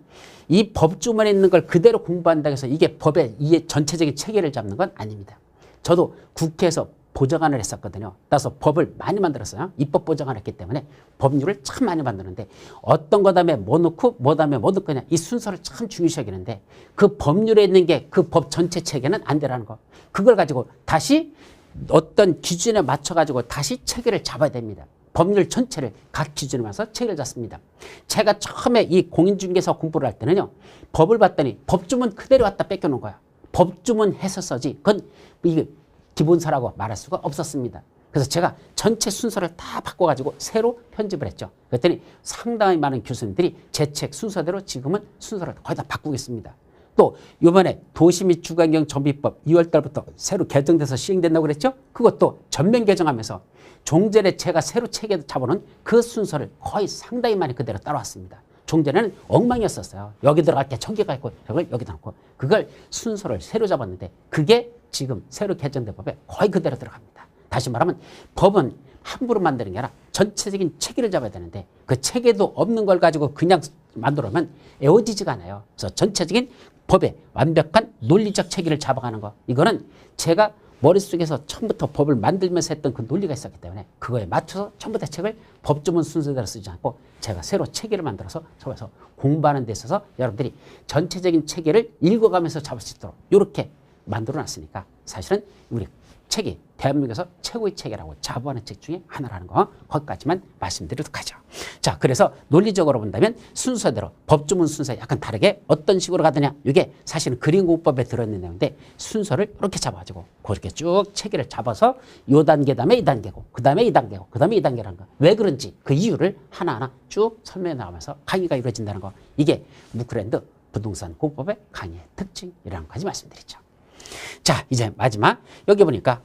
이 법주문에 있는 걸 그대로 공부한다고 해서 이게 법의 이해 전체적인 체계를 잡는 건 아닙니다. 저도 국회에서 보좌관을 했었거든요. 따라서 법을 많이 만들었어요. 입법 보좌관을 했기 때문에 법률을 참 많이 만드는데 어떤 거 다음에 뭐 넣고 뭐 다음에 뭐 넣을 거냐 이 순서를 참 중요시 여기는데 그 법률에 있는 게 그 법 전체 체계는 안 되라는 거. 그걸 가지고 다시 어떤 기준에 맞춰가지고 다시 체계를 잡아야 됩니다. 법률 전체를 각 기준에 맞춰서 체계를 잡습니다. 제가 처음에 이 공인중개사 공부를 할 때는요. 법을 봤더니 법주문 그대로 갖다 뺏겨놓은 거야. 법주문 해서 써지 그건 이게 기본서라고 말할 수가 없었습니다. 그래서 제가 전체 순서를 다 바꿔가지고 새로 편집을 했죠. 그랬더니 상당히 많은 교수님들이 제 책 순서대로 지금은 순서를 거의 다 바꾸고 있습니다. 또 이번에 도시 및 주거환경 정비법 2월 달부터 새로 개정돼서 시행된다고 그랬죠. 그것도 전면 개정하면서 종전에 제가 새로 체계 잡아놓은 그 순서를 거의 상당히 많이 그대로 따라왔습니다. 종전에는 엉망이었었어요. 여기 들어갈 때 저기가 있고 저걸 여기다 놓고 그걸 순서를 새로 잡았는데 그게 지금 새로 개정된 법에 거의 그대로 들어갑니다. 다시 말하면 법은 함부로 만드는 게 아니라 전체적인 체계를 잡아야 되는데 그 체계도 없는 걸 가지고 그냥 만들어면 애워지지가 않아요. 그래서 전체적인 법의 완벽한 논리적 체계를 잡아가는 거 이거는 제가 머릿속에서 처음부터 법을 만들면서 했던 그 논리가 있었기 때문에 그거에 맞춰서 처음부터 책을 법주문 순서대로 쓰지 않고 제가 새로 체계를 만들어서 저에서 공부하는 데 있어서 여러분들이 전체적인 체계를 읽어가면서 잡을 수 있도록 이렇게 만들어 놨으니까 사실은 우리 책이 대한민국에서 최고의 책이라고 자부하는 책 중에 하나라는 거 거기까지만 말씀드리도록 하죠. 자, 그래서 논리적으로 본다면 순서대로 법주문 순서에 약간 다르게 어떤 식으로 가느냐 이게 사실은 그린공법에 들어있는 내용인데 순서를 이렇게 잡아가지고 그렇게 쭉 체계를 잡아서 요 단계 다음에 이 단계고 그 다음에 이 단계고 그 다음에 이 단계라는 거 왜 그런지 그 이유를 하나하나 쭉 설명해 나가면서 강의가 이루어진다는 거 이게 무크랜드 부동산 공법의 강의의 특징이라는 것까지 말씀드리죠. 자, 이제 마지막 여기 보니까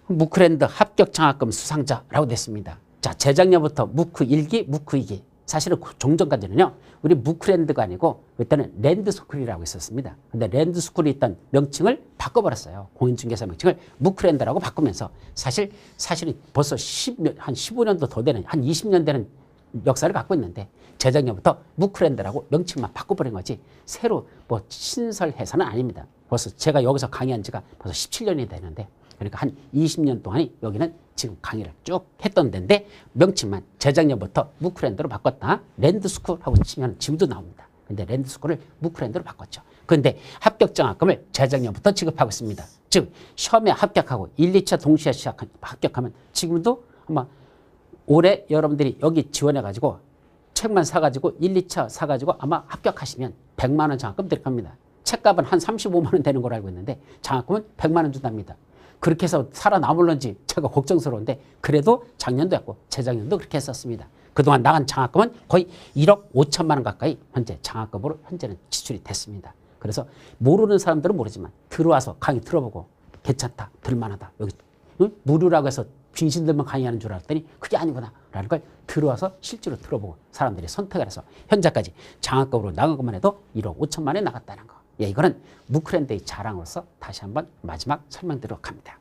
무크랜드 합격 장학금 수상자라고 됐습니다. 자, 재작년부터 무크 1기, 무크 2기. 사실은 종전까지는요. 우리 무크랜드가 아니고 그때는 랜드스쿨이라고 있었습니다. 근데 랜드스쿨이 있던 명칭을 바꿔버렸어요. 공인중개사 명칭을 무크랜드라고 바꾸면서 사실은 벌써 한 15년도 더 되는 한 20년 되는 역사를 갖고 있는데 재작년부터 무크랜드라고 명칭만 바꿔버린 거지 새로 뭐 신설해서는 아닙니다. 벌써 제가 여기서 강의한 지가 벌써 17년이 되는데 그러니까 한 20년 동안이 여기는 지금 강의를 쭉 했던 데인데 명칭만 재작년부터 무크랜드로 바꿨다. 랜드스쿨하고 치면 지금도 나옵니다. 근데 랜드스쿨을 무크랜드로 바꿨죠. 그런데 합격장학금을 재작년부터 지급하고 있습니다. 즉 시험에 합격하고 1, 2차 동시에 합격하면 지금도 아마 올해 여러분들이 여기 지원해가지고 책만 사가지고 1, 2차 사가지고 아마 합격하시면 100만 원 장학금 드릴 겁니다. 책값은 한 35만 원 되는 걸로 알고 있는데 장학금은 100만 원 준답니다. 그렇게 해서 살아남을런지 제가 걱정스러운데 그래도 작년도 했고 재작년도 그렇게 했었습니다. 그동안 나간 장학금은 거의 1억 5천만 원 가까이 현재 장학금으로 현재는 지출이 됐습니다. 그래서 모르는 사람들은 모르지만 들어와서 강의 들어보고 괜찮다, 들만하다. 여기 무료라고 해서 귀신들만 강의하는 줄 알았더니 그게 아니구나 라는 걸 들어와서 실제로 들어보고 사람들이 선택을 해서 현재까지 장학금으로 나간 것만 해도 1억 5천만 원이 나갔다는 거. 예, 이거는 무크랜드의 자랑으로서 다시 한번 마지막 설명드리도록 합니다.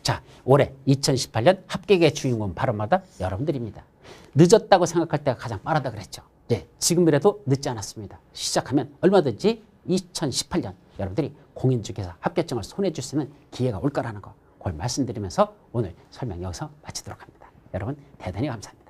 자, 올해 2018년 합격의 주인공은 바로마다 여러분들입니다. 늦었다고 생각할 때가 가장 빠르다 그랬죠. 예, 지금이라도 늦지 않았습니다. 시작하면 얼마든지 2018년 여러분들이 공인중개사 합격증을 손에 줄 수 있는 기회가 올 거라는 거 그걸 말씀드리면서 오늘 설명 여기서 마치도록 합니다. 여러분 대단히 감사합니다.